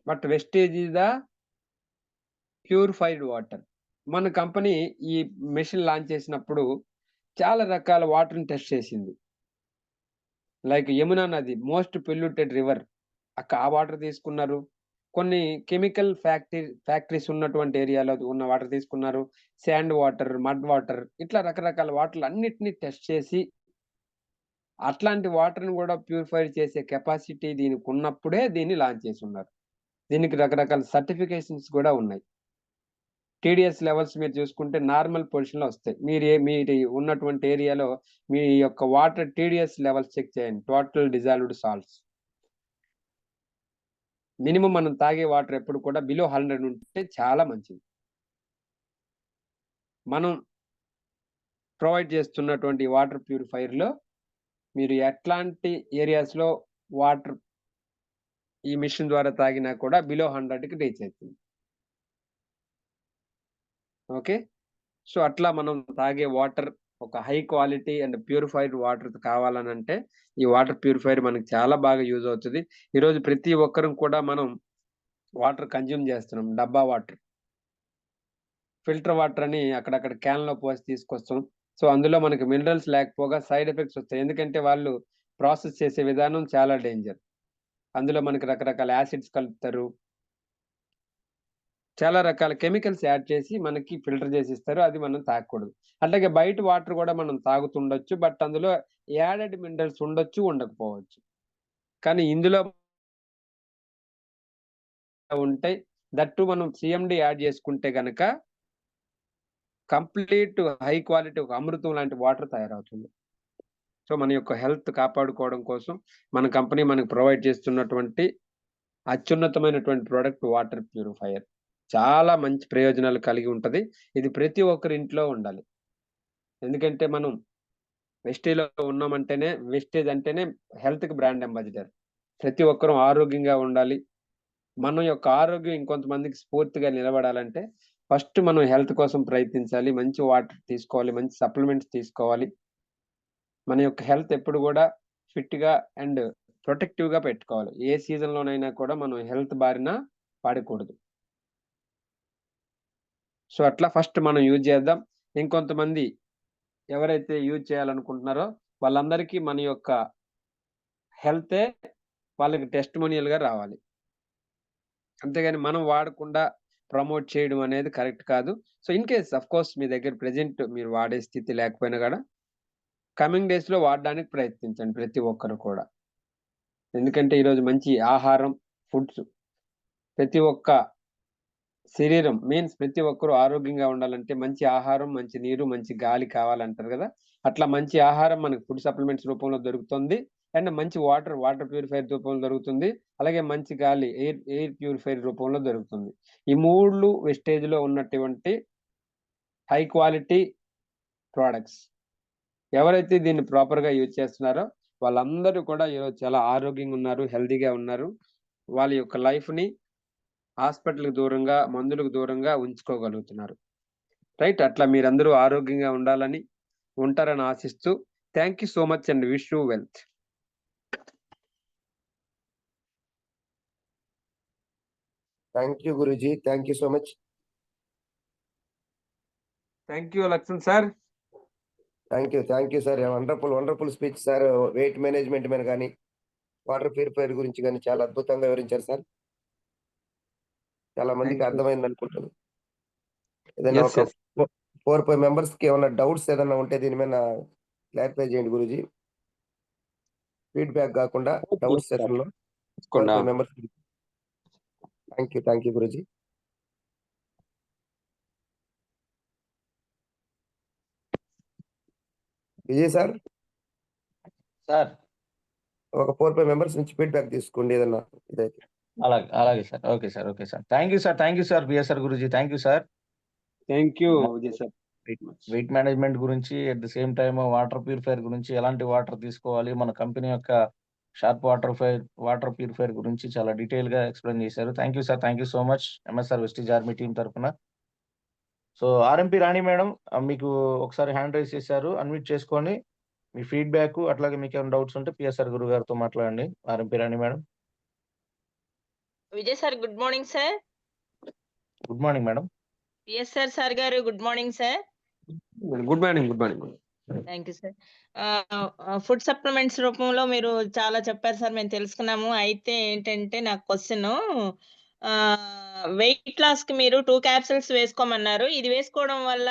But Vestige is the purified water. మన కంపెనీ ఈ మెషిన్ లాంచ్ చేసినప్పుడు చాలా రకాల వాటర్‌ని టెస్ట్ చేసింది. లైక్ యమునా నది మోస్ట్ పొల్యూటెడ్ రివర్. ఆ వాటర్ తీసుకున్నారు. కొన్ని కెమికల్ ఫ్యాక్టరీస్ ఉన్నటువంటి ఏరియాలో ఉన్న వాటర్ తీసుకున్నారు. సాండ్ వాటర్, మడ్ వాటర్ ఇట్లా రకరకాల వాటర్‌లన్నిటిని టెస్ట్ చేసి అట్లాంటి వాటర్‌ని గూడా ప్యూరిఫై చేసే కెపాసిటీ దీనికున్నప్పుడే దీన్ని లాంచ్ చేసున్నారు. దీనికి రకరకాల సర్టిఫికేషన్స్ గూడా ఉన్నాయి. టీడీఎస్ లెవెల్స్ మీరు చూసుకుంటే నార్మల్ పొజిషన్‌లో వస్తాయి. మీరు ఉన్నటువంటి ఏరియాలో మీ యొక్క వాటర్ టీడీఎస్ లెవెల్స్ చెక్ చేయండి. Total dissolved salts. మినిమమ్ మనం తాగే వాటర్ ఎప్పుడు కూడా బిలో 100 ఉంటే చాలా మంచిది. మనం ప్రొవైడ్ చేస్తున్నటువంటి వాటర్ ప్యూరిఫైయర్‌లో మీరు ఎట్లాంటి ఏరియాస్‌లో వాటర్ ఈ మిషన్ ద్వారా తాగినా కూడా బిలో 100కి రీచ్ అవుతుంది. ఓకే. సో, అట్లా మనం తాగే వాటర్ ఒక high quality and purified water కావాలనంటే, ఈ వాటర్ ప్యూరిఫైయర్ మనకు చాలా బాగా యూజ్ అవుతది. ఈరోజు ప్రతి ఒక్కరం కూడా మనం వాటర్ కన్జ్యూమ్ చేస్తున్నాం. డబ్బా వాటర్. ఫిల్టర్ వాటర్ అని అక్కడక్కడ క్యాన్‌లో పోసి తీసుకొస్తాం. సో, అందులో మనకు మినరల్స్ లేకపోగా సైడ్ ఎఫెక్ట్స్ వస్తాయి. ఎందుకంటే వాళ్ళు ప్రాసెస్ చేసే విధానం చాలా డేంజర్. అందులో మనకు రకరకాల యాసిడ్స్ కలుపుతారు. చాలా రకాల కెమికల్స్ యాడ్ చేసి మనకి ఫిల్టర్ చేసి ఇస్తారు. అది మనం తాగకూడదు. అట్లాగే బయట వాటర్ గూడా మనం తాగుతుండొచ్చు. బట్ అందులో యాడెడ్ మినరల్స్ ఉండొచ్చు, ఉండకపోవచ్చు. కానీ ఇందులో ఉంటాయి. దట్ టూ మనం సీఎండీ యాడ్ చేసుకుంటే గనక కంప్లీట్ హై క్వాలిటీ ఒక అమృతం లాంటి వాటర్ తయారవుతుంది. సో, మన యొక్క హెల్త్ కాపాడుకోవడం కోసం మన కంపెనీ మనకు ప్రొవైడ్ చేస్తున్నటువంటి అత్యున్నతమైనటువంటి ప్రొడక్ట్ వాటర్ ప్యూరిఫైయర్. చాలా మంచి ప్రయోజనాలు కలిగి ఉంటది. ఇది ప్రతి ఒక్కరి ఇంట్లో ఉండాలి. ఎందుకంటే మనం వెస్టీజ్‌లో ఉన్నామంటేనే వెస్టేజ్ అంటేనే హెల్త్‌కి బ్రాండ్ అంబాసిడర్. ప్రతి ఒక్కరం ఆరోగ్యంగా ఉండాలి. మన యొక్క ఆరోగ్యం ఇంకొంతమందికి స్ఫూర్తిగా నిలబడాలంటే ఫస్ట్ మనం హెల్త్ కోసం ప్రయత్నించాలి. మంచి వాటర్ తీసుకోవాలి. మంచి సప్లిమెంట్స్ తీసుకోవాలి. మన యొక్క హెల్త్ ఎప్పుడు గూడా ఫిట్‌గా అండ్ ప్రొటెక్టివ్‌గా పెట్టుకోవాలి. ఏ సీజన్‌లోనైనా కూడా మనం హెల్త్ బారిన పడకూడదు. సో, అట్లా ఫస్ట్ మనం యూజ్ చేద్దాం. ఇంకొంతమంది ఎవరైతే యూజ్ చేయాలనుకుంటున్నారో వాళ్ళందరికీ మన యొక్క హెల్తే వాళ్ళకి టెస్టిమోనియల్‌గా రావాలి. అంతేగాని మనం వాడకుండా ప్రమోట్ చేయడం అనేది కరెక్ట్ కాదు. సో, ఇన్ కేస్ ఆఫ్‌కోర్స్ మీ దగ్గర ప్రెజెంట్ మీరు వాడే స్థితి లేకపోయినా గూడా కమింగ్ డేస్‌లో వాడడానికి ప్రయత్నించండి ప్రతి ఒక్కరు కూడా. ఎందుకంటే ఈరోజు మంచి ఆహారం, ఫుడ్స్ ప్రతి ఒక్క శరీరం మీన్స్ ప్రతి ఒక్కరు ఆరోగ్యంగా ఉండాలంటే మంచి ఆహారం, మంచి నీరు, మంచి గాలి కావాలంటారు గదా! అట్లా మంచి ఆహారం మనకు ఫుడ్ సప్లిమెంట్స్ రూపంలో దొరుకుతుంది. అండ్ మంచి వాటర్ ప్యూరిఫైయర్ రూపంలో దొరుకుతుంది. అలాగే మంచి గాలి ఎయిర్ ప్యూరిఫైయర్ రూపంలో దొరుకుతుంది. ఈ 3 వెస్టేజ్‌లో ఉన్నటువంటి హై క్వాలిటీ ప్రొడక్ట్స్. ఎవరైతే దీన్ని ప్రాపర్‌గా యూజ్ చేస్తున్నారో వాళ్ళందరూ కూడా ఈరోజు చాలా ఆరోగ్యంగా ఉన్నారు, హెల్తీగా ఉన్నారు. వాళ్ళ యొక్క లైఫ్‌ని హాస్పిటల్‌కి దూరంగా, మందులకు దూరంగా ఉంచుకోగలుగుతున్నారు. రైట్. అట్లా మీరందరూ ఆరోగ్యంగా ఉండాలని, ఉంటారని ఆశిస్తూ thank you so much and wish you wealth. Thank you Guruji. Thank you so much. Thank you Laxman sir. Thank you sir. Wonderful speech sir. Weight management మీద గాని, వాటర్ ప్యూరిఫైయర్ గురించి గాని చాలా అద్భుతంగా వివరించారు సార్. చాలా మందికి థాంక్ యూ. అర్థమైందనుకుంటాను. ఏదైనా యెస్. ఒక యెస్. 4, 5 మెంబర్స్‌కి ఏమన్నా డౌట్స్ ఏదన్నా ఉంటే దీని మీద క్లారిఫై చేయండి గురూజీ. ఫీడ్‌బ్యాక్ గాకుండా డౌట్స్ సెషన్‌లో 4, 5 మెంబర్స్‌కి. Thank you Guruji. Vijay sir. Sir. ఒక 4, 5 మెంబర్స్ నుంచి ఫీడ్‌బ్యాక్ తీసుకోండి ఏదన్నా ఇదైతే. అలాగే sir. Okay sir. Thank you sir BSR గురూజీ. Thank you sir. Thank you Vijay sir. Weight management గురించి at the same time water purifier గురించి ఎలాంటి వాటర్ తీసుకోవాలి, మన కంపెనీ యొక్క షార్ప్ వాటర్ ప్యూరిఫైయర్ గురించి చాలా డీటెయిల్‌గా ఎక్స్‌ప్లెయిన్ చేశారు. Thank you sir. Thank you so much MSR Vestige army team తరపున. సో, ఆర్ఎంపీ రాణి మేడం మీకు ఒకసారి హ్యాండ్ రైజ్ చేశారు. అన్మ్యూట్ చేసుకొని మీ ఫీడ్‌బ్యాక్ అట్లాగే మీకేమైనా డౌట్స్ ఉంటే పిఎస్ఆర్ గురువు గారితో మాట్లాడండి. RMP Rani madam. Vijay sir good morning sir. Good morning madam. PSR sir గారు good morning sir. Good morning. Thank you sir. Food supplements రూపంలో మీరు చాలా చెప్పారు సార్. మేము తెలుసుకున్నాము. అయితే ఏంటంటే నాకు క్వెషను వెయిట్ లాస్‌కి మీరు 2 క్యాప్సూల్స్ వేసుకోమన్నారు. ఇది వేసుకోవడం వల్ల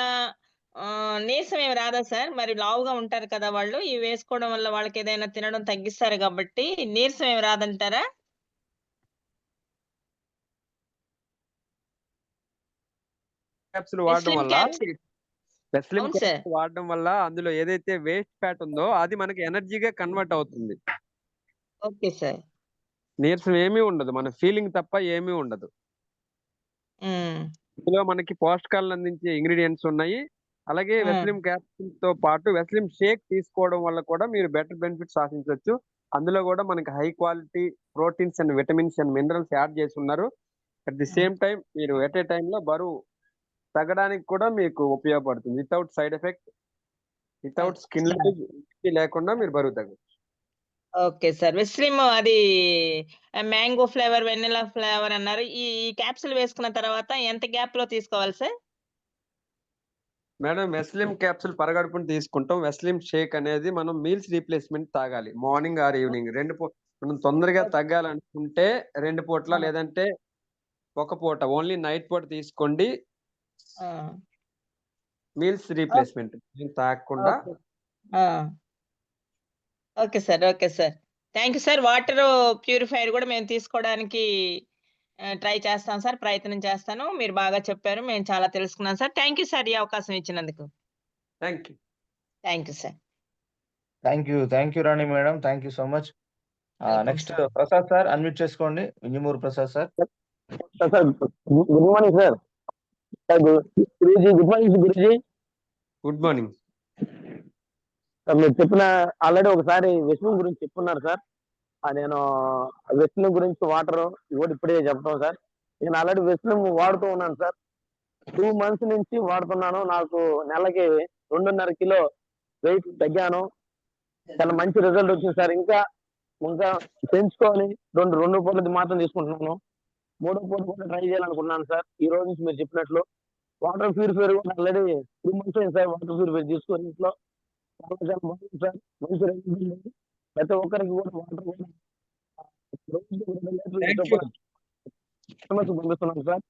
నీరసం ఏమి రాదా సార్? మరి లావుగా ఉంటారు కదా వాళ్ళు. ఇవి వేసుకోవడం వల్ల వాళ్ళకేదైనా తినడం తగ్గిస్తారు కాబట్టి నీరసం ఏమి రాదంటారా? క్యాప్సూల్ వాడడం వెస్లిమ్ వల్ల క్యాప్సూల్ వెస్లిమ్ అవును సార్. క్యాప్సూల్ వాడడం వల్ల అందులో ఏదైతే వేస్ట్ ఫ్యాట్ ఉందో అది మనకి ఎనర్జీగా కన్వర్ట్ అవుతుంది. Okay sir. నీరసం ఏమీ ఉండదు. మన ఫీలింగ్ తప్ప ఏమీ ఉండదు. హ్మ్. ఇందులో మనకి పోషకాలను అందించే ఇంగ్రీడియెంట్స్ ఉన్నాయి. అలాగే హ్మ్. వెస్లిమ్ క్యాప్సూల్‌తో పాటు వెస్లిమ్ షేక్ తీసుకోవడం వల్ల కూడా మీరు బెటర్ బెనిఫిట్స్ ఆశించొచ్చు. అందులో గూడా మనకి high quality proteins and vitamins and minerals add చేసున్నారు. At the hmm. Same time మీరు ఎట్ ఏ టైమ్‌లో బరువు తగ్గడానికి కూడా మీకు ఉపయోగపడుతుంది. Without side effect, without okay skin sir. Loose లేకుండా మీరు బరువు తగ్గొచ్చు. Okay sir. వెస్లిమ్ అది మ్యాంగో ఫ్లేవర్, వెనిల్లా ఫ్లేవర్ అన్నారు. ఈ ఈ క్యాప్సూల్ వేసుకున్న తర్వాత ఎంత గ్యాప్‌లో తీసుకోవాలి సార్? మేడం వెస్లిమ్ క్యాప్సూల్ పరగడుపున తీసుకుంటాం. వెస్లిమ్ షేక్ అనేది మనం మీల్స్ రీప్లేస్‌మెంట్ తాగాలి. మార్నింగ్ ఆర్ ఈవినింగ్ 2 మనం తొందరగా ఓకే. తగ్గాలనుకుంటే 2 పూట్ల ఆ! లేదంటే ఒక పూట ఓన్లీ నైట్ పూట తీసుకోండి. ఆ! మీల్స్ ఓక్ రీప్లేస్‌మెంట్ ఏం తాగకుండా. ఓకే. ఆ! Okay sir. Okay sir. Thank you sir. Water purifier గూడా మేము తీసుకోవడానికి ట్రై చేస్తాం సార్. ప్రయత్నం చేస్తాను. మీరు బాగా చెప్పారు. మేము చాలా తెలుసుకున్నాం సార్. థాంక్ యూ సార్ ఈ అవకాశం ఇచ్చినందుకు. Thank you. Thank you sir. Thank you Rani madam. Thank you so much. Welcome next sir. Prasad sir unmute చేసుకోండి. Vinjamuru Prasad sir. Sir good morning sir. గురూజీ గుడ్ మార్నింగ్ గురూజీ. Good morning. సార్ మీరు చెప్పిన already ఒకసారి వెస్లిమ్ గురించి చెప్పున్నారు సార్. నేను వెస్లిమ్ గురించి వాటర్ కూడా ఇప్పుడే చెప్తాం సార్. నేను ఆల్రెడీ వెస్లిమ్ వాడుతూ ఉన్నాను సార్. 2 మంత్స్ నుంచి వాడుతున్నాను. నాకు నెలకి 2.5 కిలో వెయిట్ తగ్గాను. చాలా మంచి రిజల్ట్ వచ్చింది సార్. ఇంకా ఇంకా పెంచుకొని రెండు పూటలది మాత్రం తీసుకుంటున్నాను. మూడో పూట కూడా ట్రై చేయాలనుకున్నాను సార్. ఈ రోజు నుంచి మీరు చెప్పినట్లు వాటర్ ప్యూరిఫైయర్ కూడా ఆల్రెడీ 2 మంత్స్ అయింది సార్ వాటర్ ప్యూరిఫైయర్ తీసుకొని ఇంట్లో. చాలా బాగుంది సార్. మంచి రిజల్ట్ ఉంది. ప్రతి ఒక్కరికి కూడా వాటర్ కూడా రోజుకి 2 లీటర్లు థాంక్ యూ. చొప్పున కస్టమర్స్‌కి పంపిస్తున్నాం sir.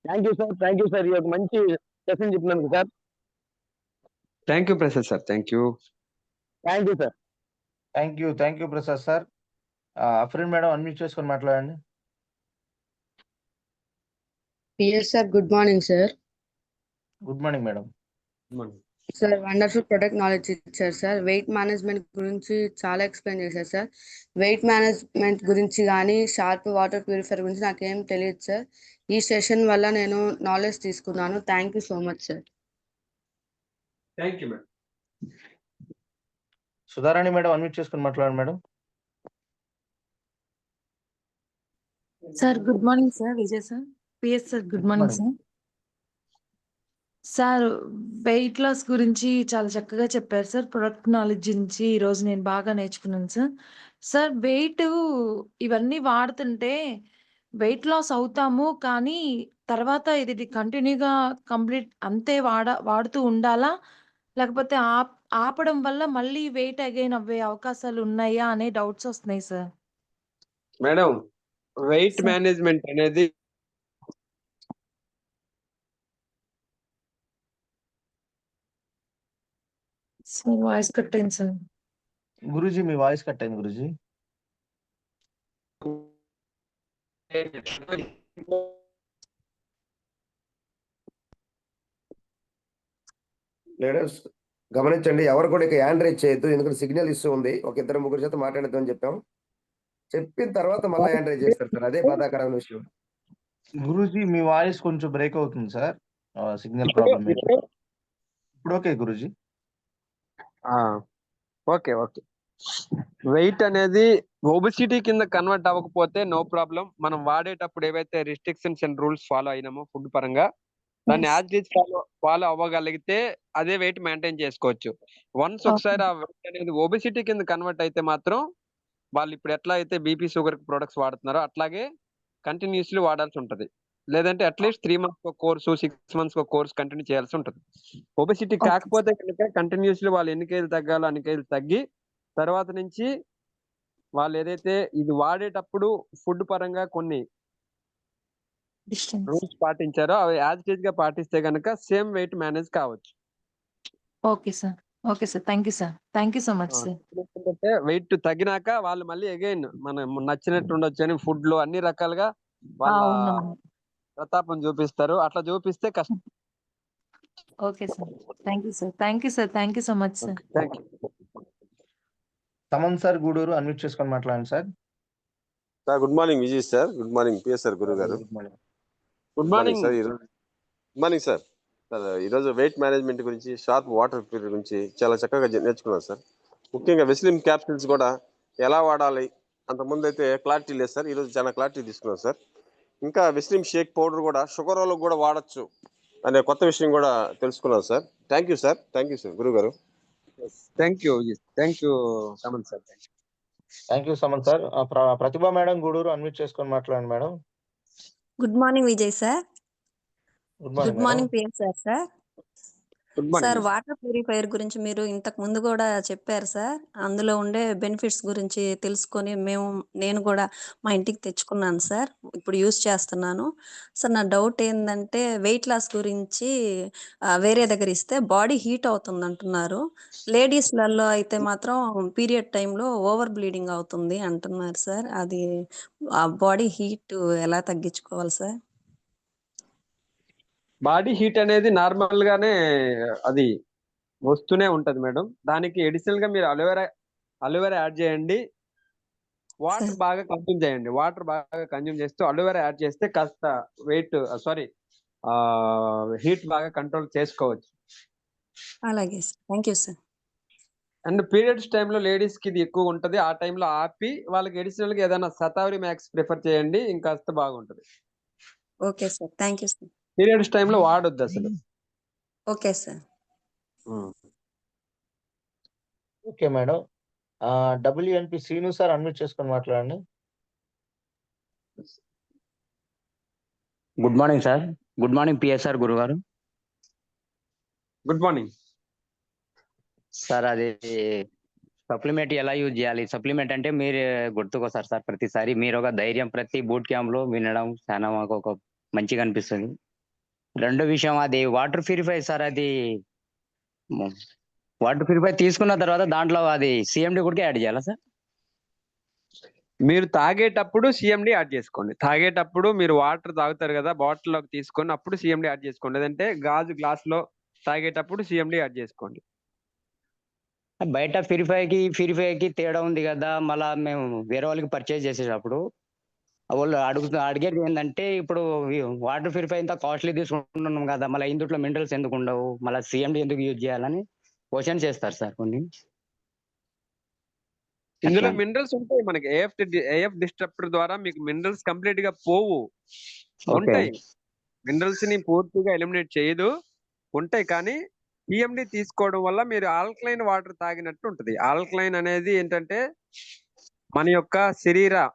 Thank you sir. Thank you sir. ఈ యొక్క మంచి సెషన్ చెప్పినందుకు sir. Thank you Prasad sir. Thank you. Thank you sir. Thank you Prasad sir. Afrin madam unmute చేసుకొని మాట్లాడండి. Yes, sir. Good morning, sir. Good morning madam. Good morning. Sir, wonderful product knowledge ఇచ్చారు sir. Weight management గురించి చాలా explain చేశారు sir. Weight management గురించి కానీ sharp water purifier గురించి నాకేం తెలియదు సార్. ఈ సెషన్ వల్ల నేను నాలెడ్జ్ తీసుకున్నాను. Thank you so much sir. Thank you madam. Sudharani madam unmute చేసుకొని మాట్లాడండి madam. Sir good morning sir. Vijay sir. PS sir good morning sir. Sir weight loss గురించి చాలా చక్కగా చెప్పారు సార్. ప్రొడక్ట్ నాలెడ్జ్ నుంచి ఈరోజు నేను బాగా నేర్చుకున్నాను సార్. సార్ వెయిట్ ఇవన్నీ వాడుతుంటే వెయిట్ లాస్ అవుతాము. కానీ తర్వాత ఇది కంటిన్యూగా కంప్లీట్ అంతే వాడుతూ ఉండాలా? లేకపోతే ఆపడం వల్ల మళ్ళీ వెయిట్ అగైన్ అవ్వే అవకాశాలు ఉన్నాయా అనే డౌట్స్ వస్తున్నాయి sir. Madam weight sir. Management అనేది సార్ వాయిస్ కట్ అయింది సార్. గురూజీ మీ వాయిస్ కట్ అయింది గురూజీ. లీడర్స్ గమనించండి. ఎవరు కూడా ఇక హ్యాండ్ రైజ్ చేయొద్దు. ఎందుకంటే సిగ్నల్ ఇష్యూ ఉంది. ఒక 2-3 చేత మాట్లాడొద్దని చెప్పాం. చెప్పిన తర్వాత మళ్ళీ హ్యాండ్ రైజ్ చేస్తారు సార్. అదే బాధాకరమైన విషయం. గురూజీ మీ వాయిస్ కొంచెం బ్రేక్ అవుతుంది సార్. Signal problem. ఇప్పుడు ఓకే గురూజీ. ఓకే. ఓకే. వెయిట్ అనేది ఒబెసిటీ కింద కన్వర్ట్ అవ్వకపోతే నో ప్రాబ్లమ్. మనం వాడేటప్పుడు ఏవైతే రిస్ట్రిక్షన్స్ అండ్ రూల్స్ ఫాలో అయినామో ఫుడ్ పరంగా దాన్ని యాజ్ ఇట్ ఈజ్ ఫాలో అవ్వగలిగితే అదే వెయిట్ మెయింటైన్ చేసుకోవచ్చు. వన్స్ ఒకసారి ఆ వెయిట్ అనేది ఒబెసిటీ కింద కన్వర్ట్ అయితే మాత్రం వాళ్ళు ఇప్పుడు ఎట్లా అయితే బీపీ, షుగర్ ప్రొడక్ట్స్ వాడుతున్నారో అట్లాగే కంటిన్యూస్‌లీ వాడాల్సి ఉంటది. లేదంటే అట్‌లీస్ట్ 3 మంత్స్‌కి ఒక కోర్సు, 6 మంత్స్‌కి ఒక కోర్స్ కంటిన్యూ చేయాల్సి ఉంటది. Obesity okay. కాకపోతే కనుక కంటిన్యూస్‌లీ వాళ్ళు ఎన్ని కేజీలు తగ్గాలో అన్ని కేజీలు తగ్గి తర్వాత నుంచి వాళ్ళు ఏదైతే ఇది వాడేటప్పుడు ఫుడ్ పరంగా కొన్ని డిస్టెన్స్. రూల్స్ పాటించారో అవి యాజ్ ఇట్ ఈస్‌గా పాటిస్తే గనక సేమ్ వెయిట్ మేనేజ్ కావచ్చు. Okay sir. Okay sir. Thank you sir. Thank you so much sir. ఏంటంటే వెయిట్ తగ్గినాక వాళ్ళు మళ్ళీ అగైన్ మనం నచ్చినట్టు ఉండొచ్చని ఫుడ్‌లో అన్ని రకాలుగా వాళ్ళ అవునవును. ప్రతాపం చూపిస్తారు. అట్లా చూపిస్తే కష్టం. Okay sir. Thank you sir. Thank you sir. Thank you so much sir. Thank you. Saman sir Guduru unmute చేసుకొని మాట్లాడండి sir. Sir good morning Vijay sir. Good morning PSR గురువు గారు. Good morning. Good good morning morning. Sir. Good morning sir. Sir ఈరోజు weight management గురించి, sharp water purifier గురించి చాలా చక్కగా నేర్చుకున్నాను సార్. ముఖ్యంగా వెస్లిమ్ క్యాప్సిల్స్ కూడా ఎలా వాడాలి, అంతకుముందు అయితే క్లారిటీ లేదు సార్. ఈరోజు చాలా క్లారిటీ తీసుకున్నాను సార్. ఇంకా వెస్లిమ్ షేక్ పౌడర్ కూడా షుగర్ వాళ్ళకు కూడా వాడచ్చు అనే కొత్త విషయం కూడా తెలుసుకున్నాను sir. Thank you sir. Thank you sir గురువు గారు. Thank you. Thank you Saman sir. Thank you Saman sir. Pratibha madam Guduru unmute చేసుకొని మాట్లాడండి madam. Good morning Vijay sir. Good good morning madam. Morning PSR sir. Good sir morning. Water purifier గురించి మీరు ఇంతకు ముందు కూడా చెప్పారు సార్. అందులో ఉండే బెనిఫిట్స్ గురించి తెలుసుకొని నేను కూడా మా ఇంటికి తెచ్చుకున్నాను సార్. ఇప్పుడు యూస్ చేస్తున్నాను సార్. నా డౌట్ ఏంటంటే వెయిట్ లాస్ గురించి వేరే దగ్గర ఇస్తే బాడీ హీట్ అవుతుంది అంటున్నారు. లేడీస్లలో అయితే మాత్రం పీరియడ్ టైంలో ఓవర్ బ్లీడింగ్ అవుతుంది అంటున్నారు సార్. అది ఆ బాడీ హీట్ ఎలా తగ్గించుకోవాలి సార్? బాడీ హీట్ అనేది నార్మల్ గానే అది వస్తూనే ఉంటది మేడం. దానికి ఎడిషనల్ గా మీరు అలోవెరా యాడ్ చేయండి. Water sir. బాగా కన్జ్యూమ్ చేయండి. వాటర్ బాగా కన్జ్యూమ్ చేస్తూ అలోవెరా యాడ్ చేస్తే కాస్త హీట్ బాగా కంట్రోల్ చేసుకోవచ్చు. అలాగే sir. Thank you sir. And periods టైంలో లేడీస్ కి ఇది ఎక్కువ ఉంటది. ఆ టైంలో ఆపి వాళ్ళకి ఎడిషనల్ గా ఏదైనా శతావరి మ్యాక్స్ ప్రిఫర్ చేయండి. ఇంకాస్త బాగుంటది. Okay sir. Thank you sir. Periods టైంలో వాడొద్దు అసలు. Okay sir. Okay madam. WNP Sreenu sir unmute చేసుకొని మాట్లాడండి. Good morning sir. Good morning PSR గురుగారు. గుడ్ మార్నింగ్ సార్ అది సప్లిమెంట్ ఎలా యూజ్ చేయాలి? సప్లిమెంట్ అంటే మీరు గుర్తుకొస్తారు సార్ ప్రతిసారి. మీరు ఒక ధైర్యం ప్రతి బూట్ క్యాంప్ లో వినడం చాలా మాకు ఒక మంచిగా అనిపిస్తుంది. రెండో విషయం అది వాటర్ ప్యూరిఫై సార్. అది వాటర్ ప్యూరిఫై తీసుకున్న తర్వాత దాంట్లో అది సిఎండి కూడా యాడ్ చేయాలా సార్? మీరు తాగేటప్పుడు సిఎండి యాడ్ చేసుకోండి. తాగేటప్పుడు మీరు వాటర్ తాగుతారు కదా, బాటిల్లోకి తీసుకొని అప్పుడు సిఎండి యాడ్ చేసుకోండి. లేదంటే గాజు గ్లాస్ లో తాగేటప్పుడు సిఎండి యాడ్ చేసుకోండి. బయట ప్యూరిఫైకి తేడా ఉంది కదా. మళ్ళా మేము వేరే వాళ్ళకి పర్చేజ్ చేసేటప్పుడు వాళ్ళు అడిగేది ఏంటంటే, ఇప్పుడు వాటర్ ప్యూరిఫై ఇంత కాస్ట్లీ తీసుకుంటున్నాం కదా, మళ్ళీ ఇందులో మినరల్స్ ఎందుకు ఉండవు, మళ్ళీ సిఎండి ఎందుకు యూజ్ చేయాలని క్వశ్చన్ చేస్తారు సార్ కొన్ని. ఇందులో అట్లా. మినరల్స్ ఉంటాయి. మనకి ఏఎఫ్ డిస్ట్రప్టర్ ద్వారా మీకు మినరల్స్ కంప్లీట్ గా పోవు. ఓకే. ఉంటాయి. మినరల్స్ ని పూర్తిగా ఎలిమినేట్ చేయదు. ఉంటాయి. కానీ సిఎండి తీసుకోవడం వల్ల మీరు ఆల్కలైన్ వాటర్ తాగినట్టు ఉంటది. ఆల్కలైన్ అనేది ఏంటంటే మన యొక్క శరీరం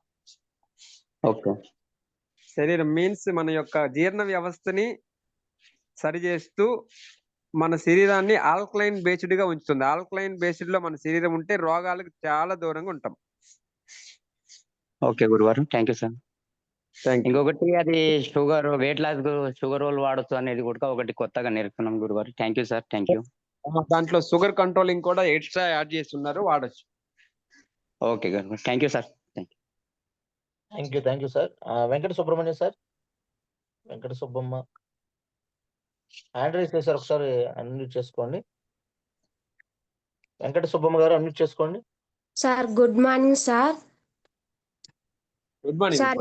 మీన్స్ మన యొక్క జీర్ణ వ్యవస్థని సరిచేస్తూ మన శరీరాన్ని ఆల్కలైన్ బేస్డ్ గా ఉంచుతుంది. ఆల్కలైన్ బేస్డ్ లో మన శరీరం ఉంటే రోగాలకు చాలా దూరంగా ఉంటాం. ఓకే గురువారు. Thank you sir. Thank you. ఇంకొకటి అది వెయిట్ లాస్ షుగర్ రోల్ వాడచ్చు అనేది కూడా ఒకటి కొత్తగా నేర్చుకున్నాం గురువారు. Thank you sir. Thank you. దాంట్లో షుగర్ కంట్రోలింగ్ కూడా ఎక్స్ట్రా యాడ్ చేస్తున్నారు, వాడచ్చు. ఓకే గురువారు. Thank you sir. Thank you sir. Venkata Subrahmanyam sir. Venkata Subbamma hand raise చేశారు. ఒకసారి అన్మ్యూట్ చేసుకోండి. వెంకట సుబ్బమ్మ గారు అన్మ్యూట్ చేసుకోండి. Sir good morning sir. Good morning. Sir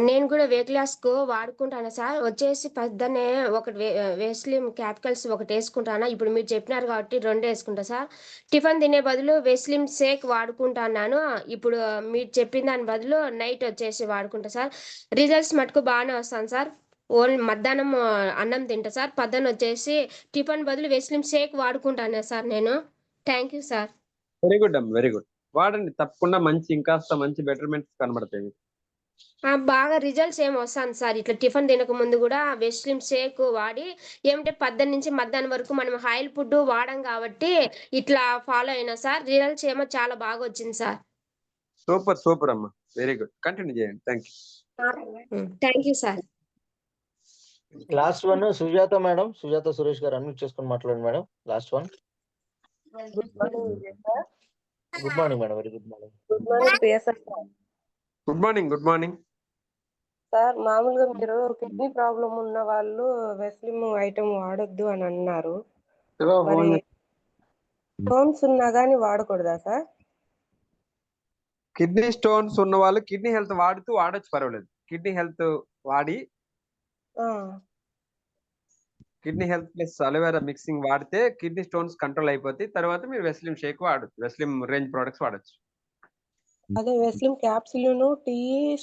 నేను కూడా వెయిట్ లాస్ కు వాడుకుంటాను సార్. వచ్చేసి పొద్దున్నే ఒకటి వెస్లిమ్ క్యాపిటల్స్ ఒకటి వేసుకుంటాను. ఇప్పుడు మీరు చెప్పినారు కాబట్టి 2 వేసుకుంటా సార్. టిఫిన్ తినే బదులు వెస్లిమ్ షేక్ వాడుకుంటున్నాను. ఇప్పుడు మీరు చెప్పిన దాని బదులు నైట్ వచ్చేసి వాడుకుంటా సార్. రిజల్ట్స్ మటుకు బాగానే వస్తాను సార్. ఓన్లీ మధ్యాహ్నం అన్నం తింటా సార్. పొద్దున్న వచ్చేసి టిఫిన్ బదులు వెస్లిమ్ షేక్ వాడుకుంటాను సార్ నేను. Thank you sir. Very good అమ్మ, వెరీ గుడ్. వాడండి తప్పకుండా. ఇంకాస్త మంచి బెటర్మెంట్స్ కనబడతాయి. బాగా రిజల్ట్స్ ఏమి వస్తాను సార్. ఇట్లా టిఫిన్ తినక ముందు కూడా వెస్లిమ్ షేక్ వాడి ఏమంటే 10 నుంచి మధ్యాహ్నం వరకు మనం ఆయిల్ ఫుడ్ వాడం కాబట్టి ఇట్లా ఫాలో అయినా సార్. రిజల్ట్స్ ఏమో చాలా బాగా వచ్చింది సార్. సూపర్ అమ్మా, వెరీ గుడ్. కంటిన్యూ చేయండి. Thank you sir. Last one Sujatha madam. Sujatha Suresh గారు అన్మ్యూట్ చేసుకొని మాట్లాడండి madam. Last one. Good morning madam. Very good morning. Good morning. Sir మామూలుగా మీరు కిడ్నీ ప్రాబ్లం ఉన్న వాళ్ళు వెస్లిమ్ ఐటమ్ వాడొద్దు అని అన్నారు. మరి స్టోన్స్ ఉన్నా గానీ వాడకూడదా సార్? కిడ్నీ స్టోన్స్ ఉన్న వాళ్ళు కిడ్నీ హెల్త్ వాడొచ్చు, పర్వాలేదు. కిడ్నీ హెల్త్ వాడి ఆ! Kidney health plus aloe vera mixing వాడితే కిడ్నీ స్టోన్స్ కంట్రోల్ అయిపోతాయి. తర్వాత మీరు వెస్లిమ్ షేక్ వాడొచ్చు. వెస్లిమ్ రేంజ్ ప్రొడక్ట్స్ వాడొచ్చు. అదే వెస్లిమ్ క్యాప్సూలును, టీ,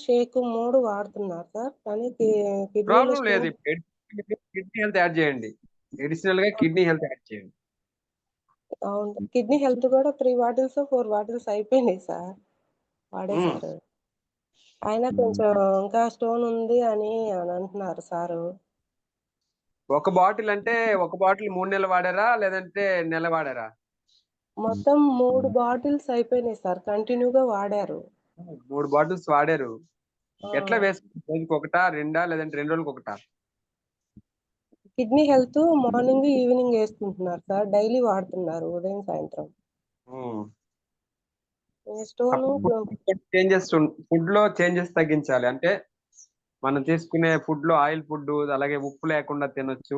షేక్ 3 వాడుతున్నారు సార్. కానీ కిడ్నీలో ప్రాబ్లం లేదు. స్టోన్ కిడ్నీ హెల్త్ యాడ్ చేయండి. అడిషనల్ గా కిడ్నీ హెల్త్ యాడ్ చేయండి. అవును. కిడ్నీ హెల్త్ కూడా 3 బాటిల్సో, 4 బాటిల్స్ అయిపోయినాయి సార్. వాడేశారు. అయినా కొంచెం ఇంకా స్టోన్ ఉంది అని అంటున్నారు సారు. ఒక బాటిల్ అంటే ఒక బాటిల్ 3 నెలలు వాడారా? లేదంటే నెల వాడారా? మొత్తం 3 బాటిల్స్ అయిపోయినాయి సార్. కంటిన్యూగా వాడారు. 3 బాటిల్స్ వాడారు. ఆ! ఎట్లా వేసుకుంటారు? రోజుకి ఒకటా? 2 లేదంటే 2 రోజులకు ఒకటా? కిడ్నీ హెల్త్ మార్నింగ్, ఈవినింగ్ ఏసుకుంటున్నారు సార్. డైలీ వాడుతున్నారు ఉదయం, సాయంత్రం. స్టోను ఫుడ్ లో చేంజెస్ తగ్గించాలి. అంటే మనం తీసుకునే ఫుడ్ లో ఆయిల్ ఫుడ్, అలాగే ఉప్పు లేకుండా తినొచ్చు.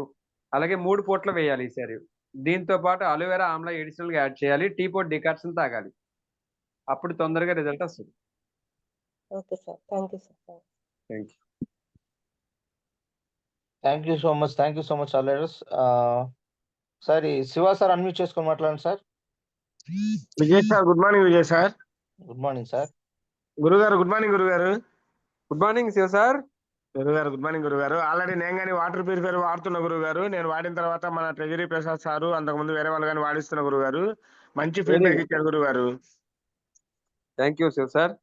అలాగే 3 పూట్ల వేయాలి ఈసారి. దీంతో పాటు అలోవెరా, ఆమ్లా అడిషనల్ గా యాడ్ చేయాలి. టీ పొడి డికాక్షన్ తాగాలి. అప్పుడు తొందరగా రిజల్ట్ వస్తుంది. Okay sir. Thank you sir. Thank you. Thank you so much. Thank you so much ఆల్రెడీస్. సార్ ఈ శివ సార్ అన్మ్యూట్ చేసుకొని మాట్లాడండి sir. Vijay sir, good morning Vijay sir. Good morning sir. గురుగారు గుడ్ మార్నింగ్ గురుగారు. Good morning Shiva sir. గురుగారు good morning గురుగారు. Already నేను కానీ వాటర్ ప్యూరిఫైర్ వాడుతున్న గురుగారు. నేను వాడిన తర్వాత మన ట్రెజరీ ప్రసాద్ సారు అంతకుముందు వేరే వాళ్ళు కానీ వాడిస్తున్న గురుగారు. మంచి ఫీడ్బ్యాక్ ఇచ్చారు గురుగారు. Thank you Shiva sir.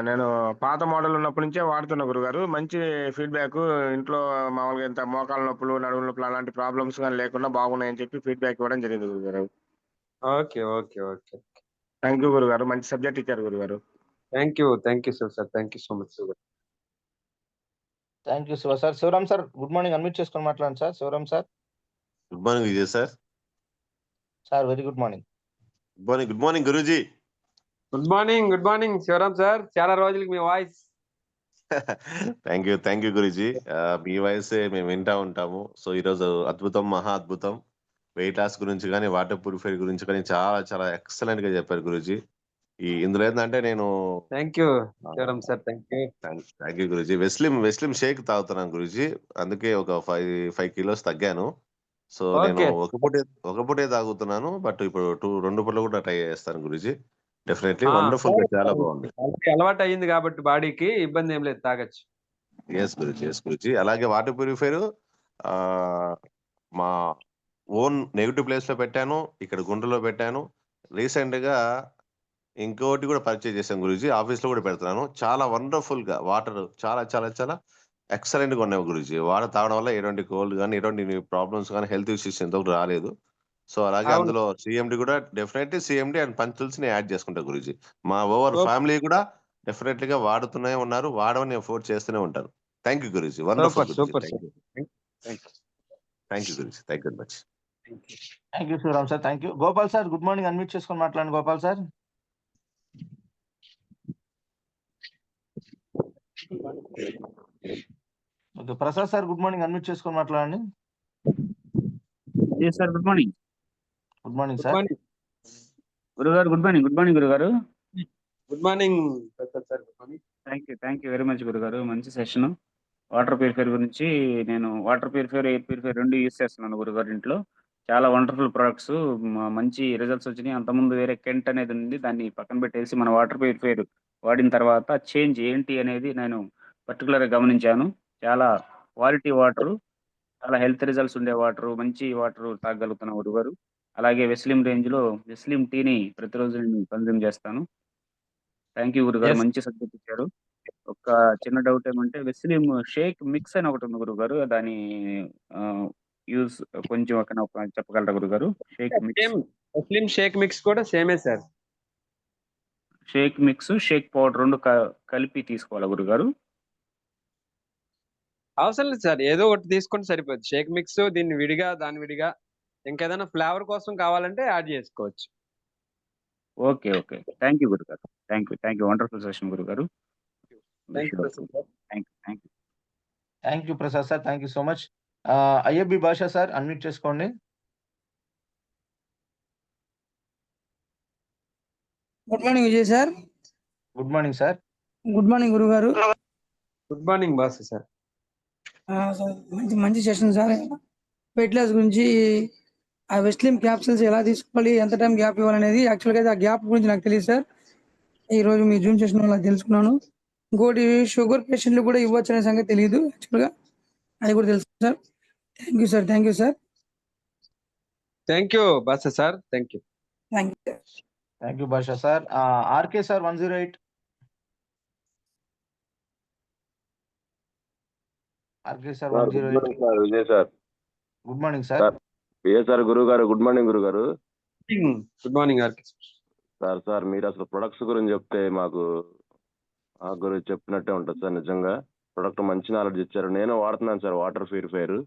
నేను పాత మోడల్ ఉన్నప్పటి నుంచే వాడుతున్నా గురుగారు. మంచి ఫీడ్బ్యాక్. ఇంట్లో మామూలుగా ఇంత మోకాల నొప్పులు, నడుము నొప్పులు అలాంటి ప్రాబ్లమ్స్ కానీ లేకుండా బాగున్నాయని చెప్పి ఫీడ్బ్యాక్ ఇవ్వడం జరిగింది గురుగారు. Okay okay okay. Thank you గురుగారు. మంచి సబ్జెక్ట్ ఇచ్చారు గురుగారు. Thank you Shiva sir. Thank you so much Shiva. Thank you Shiva sir. Sivaram sir good morning, unmute చేసుకొని మాట్లాడండి sir. Sivaram sir. Good morning Vijay sir. Sir very good morning. Good morning గురూజీ. Good morning Sivaram sir. చాలా రోజులకి మీ వాయిస్. థ్యాంక్ యూ గురూజీ. మీ వాయిసే మేము వింటా ఉంటాము. సో ఈరోజు అద్భుతం, మహా అద్భుతం. వెయిట్ లాస్ గురించి కానీ, వాటర్ ప్యూరిఫైర్ గురించి కానీ చాలా చాలా ఎక్సలెంట్ గా చెప్పారు గురూజీ. ఇందులో ఏంటంటే నేను thank you Sivaram sir. Thank you గురూజీ. వెస్లిమ్ షేక్ తాగుతున్నాను గురూజీ. అందుకే ఒక 5 kilos తగ్గాను. సో నేను ఒక పూటే తాగుతున్నాను. బట్ ఇప్పుడు 2 పూటలు కూడా ట్రై చేస్తాను గురూజీ. డెఫినెట్లీ వండర్ఫుల్ గా చాలా బాగుంది. అలవాటు అయ్యింది కాబట్టి బాడీకి ఇబ్బంది ఏం లేదు, తాగొచ్చు. ఎస్ గురూజీ. అలాగే వాటర్ ప్యూరిఫైర్ మా ఓన్ నెగిటివ్ ప్లేస్ లో పెట్టాను, ఇక్కడ గుంటలో పెట్టాను. రీసెంట్ గా ఇంకోటి కూడా పర్చేజ్ చేశాను గురూజీ. ఆఫీస్ లో కూడా పెడుతున్నాను. చాలా వండర్ఫుల్ గా వాటర్ చాలా చాలా చాలా ఎక్సలెంట్ గా ఉన్నాయి గురూజీ. వాటర్ తాగడం వల్ల ఎటువంటి కోల్డ్ కానీ, ఎటువంటి ప్రాబ్లమ్స్ కానీ, హెల్త్ ఇష్యూస్ ఎంతవరకు రాలేదు. సో అలాగే అందులో సిఎండి కూడా డెఫినెట్లీ సిఎండి అండ్ పంచుల్స్ ని యాడ్ చేసుకుంటా గురూజీ. మా ఓవర్ ఫ్యామిలీ కూడా డెఫినెట్లీ గా వాడుతూనే ఉన్నారు. వాడమని నేను ఫోర్స్ చేస్తూనే ఉంటాను. Thank you Guruji. Wonderful Guruji. Thank you Guruji. Thank you very much. Thank you Sivaram sir. Thank you. Gopal sir good morning, unmute చేసుకొని మాట్లాడండి Gopal sir. Okay, Prasad sir good morning, unmute చేసుకొని మాట్లాడండి. Sir good morning. Good morning sir. గురుగారు good morning గురుగారు. Good morning Prasad sir. Good morning. Thank you very much గురుగారు. మంచి session. Water purifier గురించి నేను water purifier, air purifier 2 use చేస్తున్నాను గురుగారు ఇంట్లో. చాలా వండర్ఫుల్ ప్రొడక్ట్స్, మంచి రిజల్ట్స్ వచ్చినాయి. అంతకుముందు వేరే కెంట్ అనేది ఉంది, దాన్ని పక్కన పెట్టేసి మన వాటర్ ప్యూరిఫైర్ వాడిన తర్వాత చేంజ్ ఏంటి అనేది నేను పర్టికులర్గా గమనించాను. చాలా క్వాలిటీ వాటరు, చాలా హెల్త్ రిజల్ట్స్ ఉండే వాటర్, మంచి వాటర్ తాగలుగుతున్న గురుగారు. అలాగే వెస్లిమ్ రేంజ్ లో వెస్లిమ్ టీని ప్రతిరోజు నేను కన్జ్యూమ్ చేస్తాను. థ్యాంక్ యూ గురుగారు. మంచి సబ్జెక్ట్ ఇచ్చారు. ఒక చిన్న డౌట్ ఏమంటే వెస్లిమ్ షేక్ మిక్స్ అని ఒకటి ఉంది గురుగారు. దాని యూజ్ కొంచెం చెప్పగలరా గురుగారు? Shake mix, Weslim shake mix కూడా సేమే sir. Shake mix, shake powder 2 కలిపి తీసుకోవాలా గురుగారు? అవసరం లేదు సార్, ఏదో ఒకటి తీసుకుంటే సరిపోద్ది. షేక్ మిక్స్ దీన్ని విడిగా, దాని విడిగా, ఇంకేదైనా ఫ్లేవర్ కోసం కావాలంటే యాడ్ చేసుకోవచ్చు. ఓకే. థ్యాంక్ యూ గురుగారు. థ్యాంక్ యూ వండర్ఫుల్ సెషన్ గురుగారు. Thank you Prasad sir. Thank you. Thank you Prasad sir. Thank you so much. అయ్యబ్బి భాష సార్ అన్మ్యూట్ చేసుకోండి. Good morning Vijay sir. Good morning sir. Good morning గురుగారు. Good morning boss sir. సార్ మంచి మంచి session sir. Weight loss గురించి ఆ వెస్లిమ్ capsules ఎలా తీసుకోవాలి, ఎంత టైం గ్యాప్ ఇవ్వాలనేది యాక్చువల్గా అయితే ఆ గ్యాప్ గురించి నాకు తెలియదు సార్. ఈరోజు మీ జూమ్ సెషన్ వల్ల తెలుసుకున్నాను. ఇంకోటి షుగర్ పేషెంట్లు కూడా ఇవ్వచ్చు అనే సంగతి తెలియదు యాక్చువల్గా, అది కూడా తెలుసు sir. Thank you sir. Thank you sir. Thank you boss sir. Thank you. Thank you. Thank you Basha sir. RK sir 108. RK sir 108. Vijay sir. Good morning sir. Vijay sir గురువు గారు. గుడ్ మార్నింగ్ గురువు గారు. గుడ్ మార్నింగ్ ఆర్కే సార్ మీరు అసలు products గురించి చెప్తే మాకు గురించి చెప్పినట్టే ఉంటుంది సార్. నిజంగా ప్రొడక్ట్ మంచి నాలెడ్జ్ ఇచ్చారు. నేను వాడుతున్నాను సార్ వాటర్ ప్యూరిఫైర్.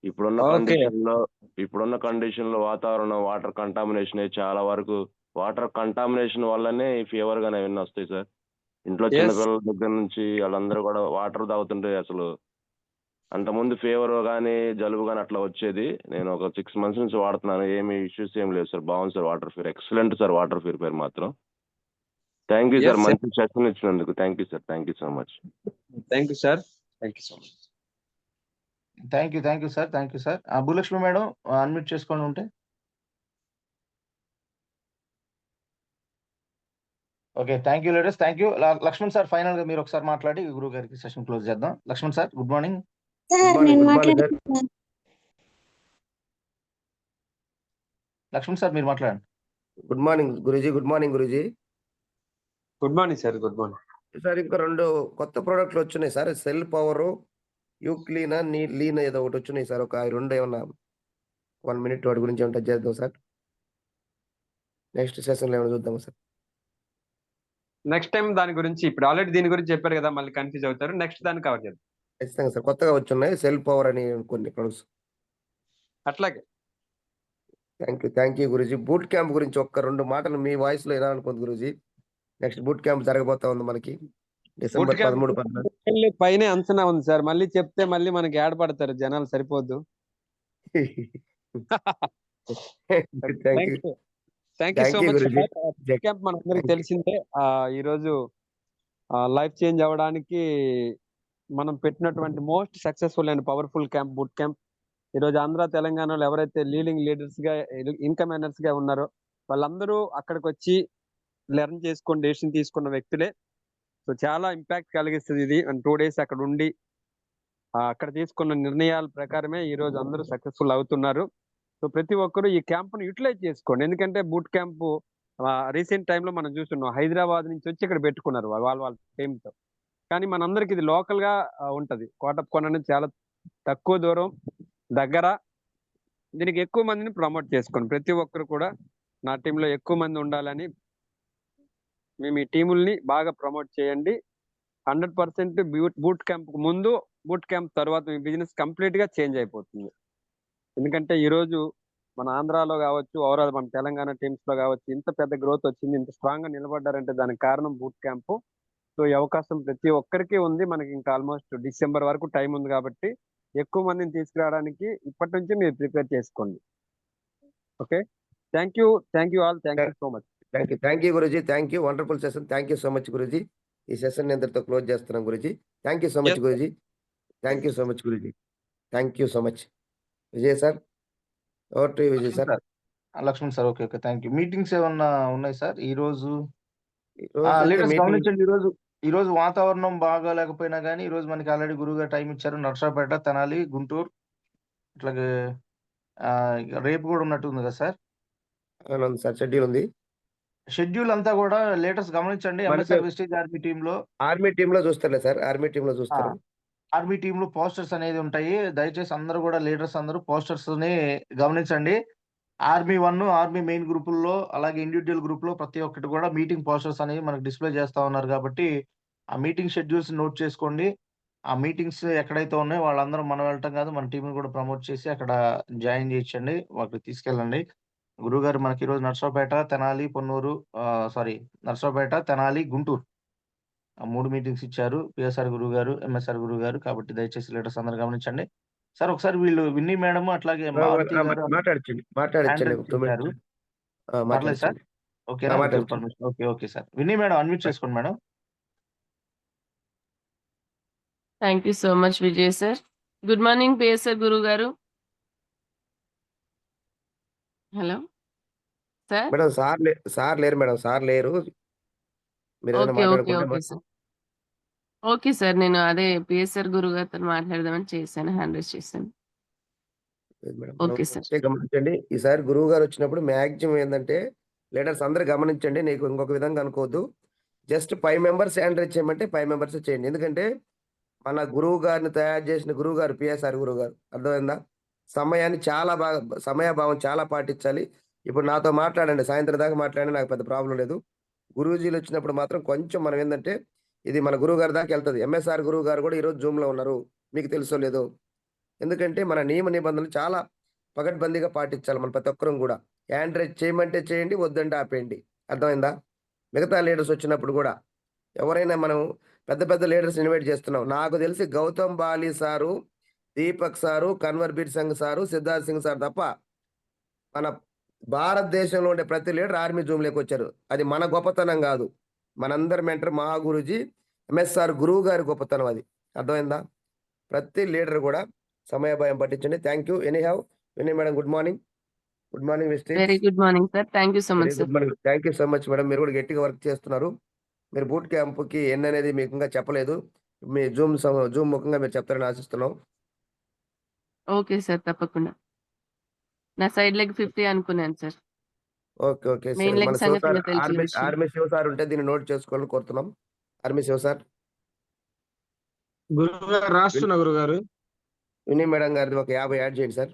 ఇప్పుడున్న కండిషన్ లో వాతావరణం వాటర్ కంటామినేషన్ చాలా వరకు వాటర్ కంటామినేషన్ వల్లనే ఫీవర్ గానే అవన్నీ వస్తాయి సార్. ఇంట్లో చిన్నపిల్లల దగ్గర నుంచి వాళ్ళందరూ కూడా వాటర్ తాగుతుంటే అసలు అంతకుముందు ఫీవర్ కానీ జలుబు కానీ అట్లా వచ్చేది. నేను ఒక 6 months నుంచి వాడుతున్నాను. ఏమి ఇష్యూస్ ఏం లేదు సార్. బాగుంది sir water pure. Excellent sir water purifier మాత్రం. థ్యాంక్ యూ సార్ మంచి సెషన్ ఇచ్చినందుకు. Thank you sir. Thank you so much. Thank you sir. Thank you so much. Thank you. Thank you sir. Thank you sir. Bhulakshmi madam unmute చేసుకొని ఉంటే. Okay. Thank you ladies. Thank you. Laxman sir final గా మీరు ఒకసారి మాట్లాడి గురువు గారికి session close చేద్దాం. Laxman sir good morning. Laxman sir మీరు మాట్లాడండి. Good morning Guruji. Good morning Guruji. Good morning sir. Good morning sir. ఇంకా 2 కొత్త ప్రోడక్ట్లు వచ్చినాయి సార్. సెల్ పవర్ యూక్లీన్ లీన్ ఏదో ఒకటి వచ్చినాయి సార్. ఒక 2 ఏమన్నా 1 minute వాటి గురించి ఏమంటే చేద్దాం సార్. నెక్స్ట్ సెషన్లో ఏమైనా చూద్దాం సార్. నెక్స్ట్ టైం దాని గురించి ఇప్పుడు ఆల్రెడీ దీని గురించి చెప్పారు కదా, మళ్ళీ కన్ఫ్యూజ్ అవుతారు. నెక్స్ట్ దాన్ని కవర్ చేద్దాం. ఖచ్చితంగా సార్. కొత్తగా వచ్చున్నాయి సెల్ పవర్ అని కొన్ని ప్రొడక్ట్స్. అట్లాగే. Thank you Guruji. Boot camp గురించి ఒక్క 2 మాటలు మీ వాయిస్ లో ఎలా అనుకుంది గురుజీ. నెక్స్ట్ బూట్ క్యాంప్ జరగబోతా ఉంది మనకి డిసెంబర్ 13, 14. పైన అంచనా ఉంది సార్. మళ్ళీ చెప్తే మళ్ళీ మనకి యాడ్ పడతారు జనాలు. సరిపోద్దు. Thank you so much. Camp మనందరికి తెలిసిందే. ఈ రోజు లైఫ్ చేంజ్ అవ్వడానికి మనం పెట్టినటువంటి most successful and powerful camp boot camp. ఈ రోజు ఆంధ్ర తెలంగాణలో ఎవరైతే లీడింగ్ లీడర్స్ గా ఇన్కమ్ ఎర్నర్స్ గా ఉన్నారో వాళ్ళందరూ అక్కడికి వచ్చి లెర్న్ చేసుకొని డెసిషన్ తీసుకున్న వ్యక్తులే. సో చాలా ఇంపాక్ట్ కలిగిస్తుంది ఇది. 2 days అక్కడ ఉండి అక్కడ తీసుకున్న నిర్ణయాల ప్రకారమే ఈ రోజు అందరూ సక్సెస్ఫుల్ అవుతున్నారు. సో ప్రతి ఒక్కరు ఈ క్యాంప్ను యూటిలైజ్ చేసుకోండి. ఎందుకంటే బూట్ క్యాంప్ రీసెంట్ టైంలో మనం చూస్తున్నాం. హైదరాబాద్ నుంచి వచ్చి ఇక్కడ పెట్టుకున్నారు వాళ్ళ టీంతో. కానీ మనందరికి ఇది లోకల్ గా ఉంటది. కోటప్పకొండ నుంచి చాలా తక్కువ దూరం దగ్గర. దీనికి ఎక్కువ మందిని ప్రమోట్ చేసుకోండి. ప్రతి ఒక్కరు కూడా నా టీంలో ఎక్కువ మంది ఉండాలని మేము ఈ టీముల్ని బాగా ప్రమోట్ చేయండి. 100% బూట్ క్యాంప్ ముందు బూట్ క్యాంప్ తర్వాత మీ బిజినెస్ కంప్లీట్ గా చేంజ్ అయిపోతుంది. ఎందుకంటే ఈ రోజు మన ఆంధ్రాలో కావచ్చు, ఓవరాల్ మన తెలంగాణ టీమ్స్ లో కావచ్చు ఇంత పెద్ద గ్రోత్ వచ్చింది, ఇంత స్ట్రాంగ్ గా నిలబడ్డారంటే దానికి కారణం బూట్ క్యాంప్. సో ఈ అవకాశం ప్రతి ఒక్కరికి ఉంది. మనకి ఇంకా ఆల్మోస్ట్ డిసెంబర్ వరకు టైం ఉంది కాబట్టి ఎక్కువ మందిని తీసుకురావడానికి ఇప్పటి నుంచి మీరు ప్రిపేర్ చేసుకోండి. Okay. Thank you all. Thank you so much. Thank you Guruji. Thank you. Wonderful session. Thank you so much Guruji. ఈ సెషన్ ఇంతటితో క్లోజ్ చేస్తున్నాం Guruji. Thank you so much Guruji. Thank you so much Guruji. Thank you so much. Vijay sir over to Vijay sir. Laxman sir okay. Thank you. Meetings ఏమన్నా ఉన్నాయి sir ఈ రోజు? గమనించండి. ఈ రోజు వాతావరణం బాగా లేకపోయినా కానీ ఈ రోజు మనకి ఆల్రెడీ గురువుగా టైం ఇచ్చారు. నర్సాపేట, తెనాలి, గుంటూరు అట్లాగే రేపు కూడా ఉన్నట్టు ఉంది కదా సార్? సార్ షెడ్యూల్ ఉంది. షెడ్యూల్ అంతా కూడా లేటెస్ట్ గమనించండి. ఎంఎస్ఆర్ వెస్టేజ్ ఆర్మీ టీమ్ లో చూస్తారులే సార్. ఆర్మీ టీమ్ లో చూస్తారు. ఆర్మీ టీమ్ లో పోస్టర్స్ అనేది ఉంటాయి. దయచేసి అందరూ కూడా లీడర్స్ అందరూ పోస్టర్స్ ని గమనించండి. ఆర్మీ 1 ఆర్మీ మెయిన్ గ్రూపుల్లో అలాగే ఇండివిజువల్ గ్రూప్ లో ప్రతి ఒక్కటి కూడా మీటింగ్ పోస్టర్స్ అనేవి మనకు డిస్ప్లే చేస్తా ఉన్నారు కాబట్టి ఆ మీటింగ్ షెడ్యూల్స్ నోట్ చేసుకోండి. ఆ మీటింగ్స్ ఎక్కడైతే ఉన్నాయో వాళ్ళందరూ మనం వెళ్ళటం కాదు, మన టీంని కూడా ప్రమోట్ చేసి అక్కడ జాయిన్ చేయించండి, వాళ్ళకి తీసుకెళ్ళండి. గురుగారు మనకి ఈరోజు నర్సాపేట, తెనాలి, పొన్నూరు నర్సాపేట, తెనాలి, గుంటూరు ఆ 3 మీటింగ్స్ ఇచ్చారు. పిఎస్ఆర్ గురువు గారు, ఎంఎస్ఆర్ గురువు గారు. కాబట్టి దయచేసి లీడర్స్ అందరూ గమనించండి. సార్ ఒకసారి వీళ్ళు విన్నీ మేడం అట్లాగే మారుతి గారు మాట్లాడచ్చండి హ్యాండ్ మాట్లాడచ్చండి రైజ్ 2 చేశారు. మినిట్స్ పర్లేదు సార్? మాట్లాడచ్చండి ఓకేనా? మీకు మాట్లాడచ్చండి permission. Okay sir. Winnie madam unmute చేసుకోండి madam. Thank you so much Vijay sir. Good morning PSR గురువు గారు. Hello sir. మేడం సార్ లేరు మేడం, సార్ లేరు. మీరు ఏదైనా ఓకే మాట్లాడుకుంటే సార్. Okay sir. నేను అదే పిఎస్ఆర్ గురువు గారితో మాట్లాడదామని చేశాను. హ్యాండ్ రైజ్ చేశాను. Madam okay sir. గమనించండి. ఈసారి గురువు గారు వచ్చినప్పుడు మాక్సిమం ఏంటంటే లీడర్స్ అందరూ గమనించండి. నీకు ఇంకొక విధంగా అనుకోవద్దు. జస్ట్ 5 మెంబర్స్ హ్యాండ్ రైజ్ చేయమంటే 5 మెంబర్స్ చేయండి. ఎందుకంటే మన గురువు గారిని తయారు చేసిన గురువు గారు పిఎస్ఆర్ గురువు గారు. అర్థమైందా? సమయాన్ని చాలా బాగా సమయభావం చాలా పాటించాలి. ఇప్పుడు నాతో మాట్లాడండి, సాయంత్రం దాకా మాట్లాడండి, నాకు పెద్ద ప్రాబ్లం లేదు. గురూజీలు వచ్చినప్పుడు మాత్రం కొంచెం మనం ఏంటంటే ఇది మన గురువు గారి దాకా వెళ్తుంది. ఎంఎస్ఆర్ గురువు గారు కూడా ఈరోజు జూమ్లో ఉన్నారు, మీకు తెలుసో లేదో. ఎందుకంటే మన నియమ నిబంధనలు చాలా పకడ్బందీగా పాటించాలి మన ప్రతి ఒక్కరం కూడా. హ్యాండ్ రైజ్ చేయమంటే చేయండి, వద్దంటే ఆపేయండి. అర్థమైందా? మిగతా లీడర్స్ వచ్చినప్పుడు కూడా ఎవరైనా మనం పెద్ద లీడర్స్ ఇన్వైట్ చేస్తున్నాం. నాకు తెలిసి Gautam Bali sir, Deepak sir, Kanwarbir Singh sir, Siddharth Singh sir తప్ప మన భారతదేశంలో ఉండే ప్రతి లీడర్ ఆర్మీ జూమ్లోకి వచ్చారు. అది మన గొప్పతనం కాదు, మనందరి మెంటర్ మహాగురుజీ ఎంఎస్ఆర్ గురువు గారి గొప్పతనం అది. అర్థమైందా? ప్రతి లీడర్ కూడా సమయభాయం పట్టించండి. Thank you. Anyhow Vinay madam, good morning. Good morning very good morning sir. Thank you so much sir. Good morning. Thank you so much madam. మీరు కూడా గట్టిగా వర్క్ చేస్తున్నారు. మీరు బూట్ క్యాంప్కి ఎన్ని అనేది మీకు ఇంకా చెప్పలేదు. మీ జూమ్ ముఖంగా మీరు చెప్తారని ఆశిస్తున్నాం. ఓకే సార్, తప్పకుండా. నా సైడ్ లెగ్ 50 అనుకున్నాను sir. Okay main sir. Leg మన సంగతి శివసార్ ఇంకా తెలిసిన విషయం. ఆర్మీ శివసార్ ఉంటే దీన్ని నోట్ చేసుకోవాలని కోరుతున్నాం. ఆర్మీ శివసార్ గురుగారు రాస్తున్నా గురుగారు. వినయ్ మేడం గారిది ఒక 50 యాడ్ చేయండి సార్.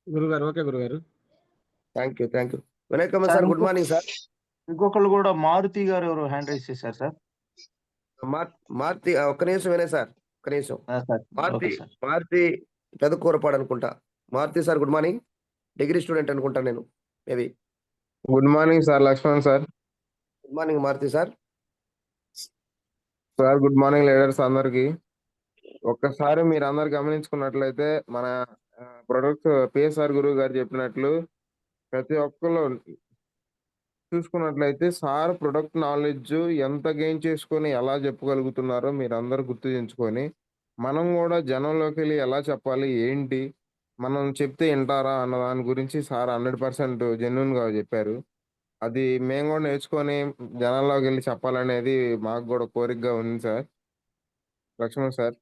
గురుగారు ఓకే గురుగారు. Thank you. Vinay Kumar sir, good morning sir. ఇంకొకళ్ళు కూడా మారుతి గారు ఎవరు హ్యాండ్ రైజ్ చేశారు సార్? మారుతి ఒక్క నిమిషం వినయ్ సార్, ఒక్క నిమిషం. సార్ మారుతి పెదకూరపాడు అనుకుంటా. Maruti sir good morning. Degree student అనుకుంటా నేను, maybe. Good morning sir. Laxman sir. Good morning Maruti sir. Sir good morning leaders అందరికి. ఒక్కసారి మీరు అందరు గమనించుకున్నట్లయితే మన ప్రొడక్ట్ పిఎస్ఆర్ గురువు గారు చెప్పినట్లు ప్రతి ఒక్కరు చూసుకున్నట్లయితే సార్ ప్రొడక్ట్ నాలెడ్జ్ ఎంత గెయిన్ చేసుకొని ఎలా చెప్పగలుగుతున్నారో మీరు అందరూ గుర్తుంచుకొని మనం కూడా జనంలోకి వెళ్ళి ఎలా చెప్పాలి, ఏంటి, మనం చెప్తే వింటారా అన్న దాని గురించి సార్ 100% జెన్యున్గా చెప్పారు. అది మేము కూడా నేర్చుకొని జనాల్లోకి వెళ్ళి చెప్పాలనేది మాకు కూడా కోరికగా ఉంది సార్. లక్ష్మణ్ సార్.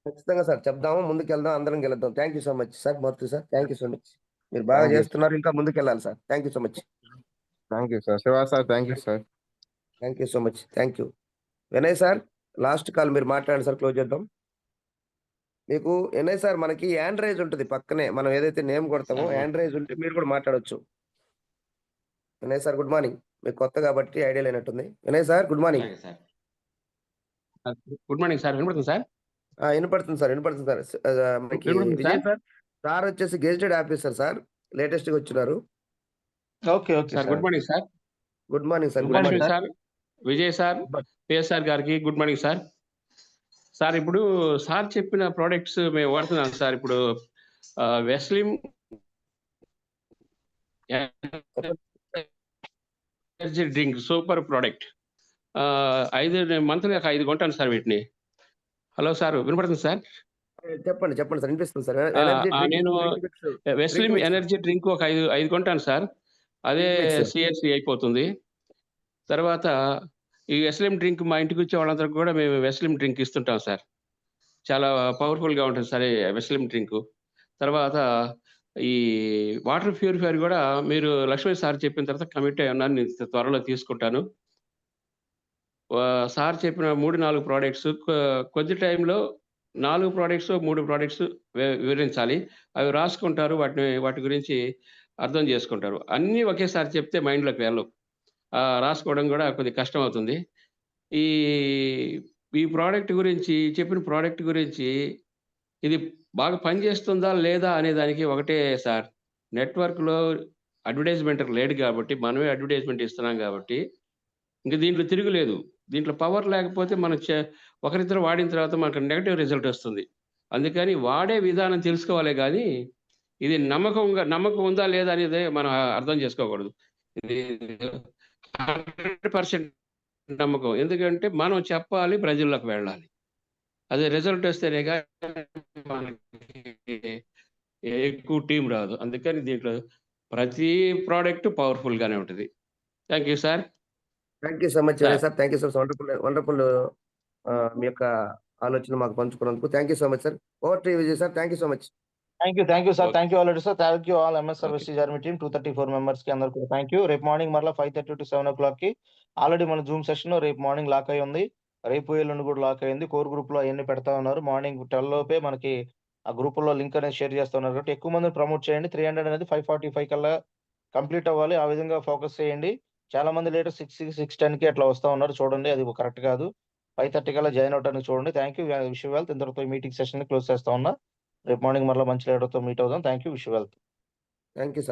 ఖచ్చితంగా సార్ చెప్దాము, ముందుకు వెళ్దాం, అందరం గెలుద్దాం. Thank you so much sir. Maruti sir, thank you so much. మీరు బాగా చేస్తున్నారు, ఇంకా ముందుకు వెళ్ళాలి sir. Thank you so much. Thank you sir. Shiva sir thank you sir. Thank you so much. Thank you. Vinay sir last call మీరు మాట్లాడండి sir, close చేద్దాం. మీకు వినయ్ సార్ మనకి హ్యాండ్ రైజ్ ఉంటుంది పక్కనే, మనం ఏదైతే నేమ్ కొడతామో హ్యాండ్ రైజ్ ఉంటే మీరు కూడా మాట్లాడవచ్చు. Vinay sir good morning. మీకు కొత్త కాబట్టి ఐడియా లేనట్టుంది. Vinay sir good morning. Good morning sir. వినపడుతుంది సార్? వినపడుతుంది సార్, వినపడుతుంది సార్. మనకి విజయ్ సార్ సార్ వచ్చేసి గెజిటెడ్ ఆఫీసర్ సార్, లేటెస్ట్ గా వచ్చినారు. Okay sir. Good morning sir. Good morning sir. Good morning sir. Vijay sir, PSR గారికి గుడ్ మార్నింగ్ సార్. సార్ ఇప్పుడు sir చెప్పిన ప్రోడక్ట్స్ మేము వాడుతున్నాం సార్. ఇప్పుడు Weslim energy drink super product. 5 monthly 5 కొంటాను సార్ వీటిని. హలో సార్, వినపడుతుంది సార్? చెప్పండి సార్, వినిపిస్తుంది సార్. నేను వెస్లిమ్ ఎనర్జీ డ్రింక్ ఒక 5 కొంటాను సార్. అదే సిఎస్సి అయిపోతుంది. తర్వాత ఈ వెస్లిమ్ డ్రింక్ మా ఇంటికి వచ్చే వాళ్ళందరికీ కూడా మేము వెస్లిమ్ డ్రింక్ ఇస్తుంటాం సార్. చాలా పవర్ఫుల్గా ఉంటుంది సార్ ఈ వెస్లిమ్ డ్రింక్. తర్వాత ఈ వాటర్ ప్యూరిఫైయర్ కూడా మీరు లక్ష్మణ్ సార్ చెప్పిన తర్వాత కమిట్ అయి ఉన్నాను, నేను త్వరలో తీసుకుంటాను. సార్ చెప్పిన 3-4 ప్రోడక్ట్స్ కొద్ది టైంలో 4 ప్రోడక్ట్స్ 3 ప్రోడక్ట్స్ వివరించాలి. అవి రాసుకుంటారు, వాటి గురించి అర్థం చేసుకుంటారు. అన్నీ ఒకేసారి చెప్తే మైండ్లోకి వెళ్ళవు, రాసుకోవడం కూడా కొద్దిగా కష్టం అవుతుంది. ఈ ప్రోడక్ట్ గురించి చెప్పిన ప్రోడక్ట్ గురించి ఇది బాగా పనిచేస్తుందా లేదా అనే దానికి ఒకటే సార్, నెట్వర్క్లో అడ్వర్టైజ్మెంట్ లేడు కాబట్టి మనమే అడ్వర్టైజ్మెంట్ ఇస్తున్నాం కాబట్టి ఇంక దీంట్లో తిరుగులేదు. దీంట్లో పవర్ లేకపోతే మనం ఒకరిద్దరు వాడిన తర్వాత మనకు నెగెటివ్ రిజల్ట్ వస్తుంది. అందుకని వాడే విధానం తెలుసుకోవాలే గానీ, ఇది నమ్మకం ఉందా లేదా అనేది మనం అర్థం చేసుకోకూడదు. ఇది 100% నమ్మకం. ఎందుకంటే మనం చెప్పాలి, ప్రజల్లోకి వెళ్ళాలి. అది రిజల్ట్ వస్తేనే గానీ మనకి ఎక్కువ టీమ్ రాదు. అందుకని దీంట్లో ప్రతి ప్రోడక్ట్ పవర్‌ఫుల్ గానే ఉంటది. Thank you sir. Thank you so much sir. Sir. Thank you so much. Wonderful మీ యొక్క ఆలోచన మాకు పంచుకున్నందుకు thank you so much sir. Over to you Vijay sir. Thank you so much. Thank you sir. Okay. Thank you already sir. Thank you all MS okay. Services army team 234 మెంబర్స్‌కి అందరికి కూడా thank you. రేపు morning మరలా 5:30 to 7:00కి already మన Zoom session రేపు morning lock అయ్యి ఉంది. రేపు ఎల్లుండి కూడా లాక్ అయింది. కోర్ గ్రూప్‌లో అయన్నీ పెడతా ఉన్నారు. మార్నింగ్ 12 లోపే మనకి ఆ గ్రూపుల్లో లింక్ అనేది షేర్ చేస్తా ఉన్నారు కాబట్టి ఎక్కువ మందిని ప్రమోట్ చేయండి. 300 అనేది 5:45 కల్లా కంప్లీట్ అవ్వాలి. ఆ విధంగా ఫోకస్ చేయండి. చాలా మంది లేట్ 6:10కి అట్లా వస్తా ఉన్నారు. చూడండి అది కరెక్ట్ కాదు. 5:30 కల్లా జాయిన్ అవ్వడానికి చూడండి. Thank you. Wish you wealth. ఇంతటితో ఈ మీటింగ్ సెషన్‌ని క్లోజ్ చేస్తా ఉన్నా. రేపు మార్నింగ్ మరలా మంచి లీడర్‌తో మీట్ అవుదాం. Thank you. Wish you wealth. Thank you sir.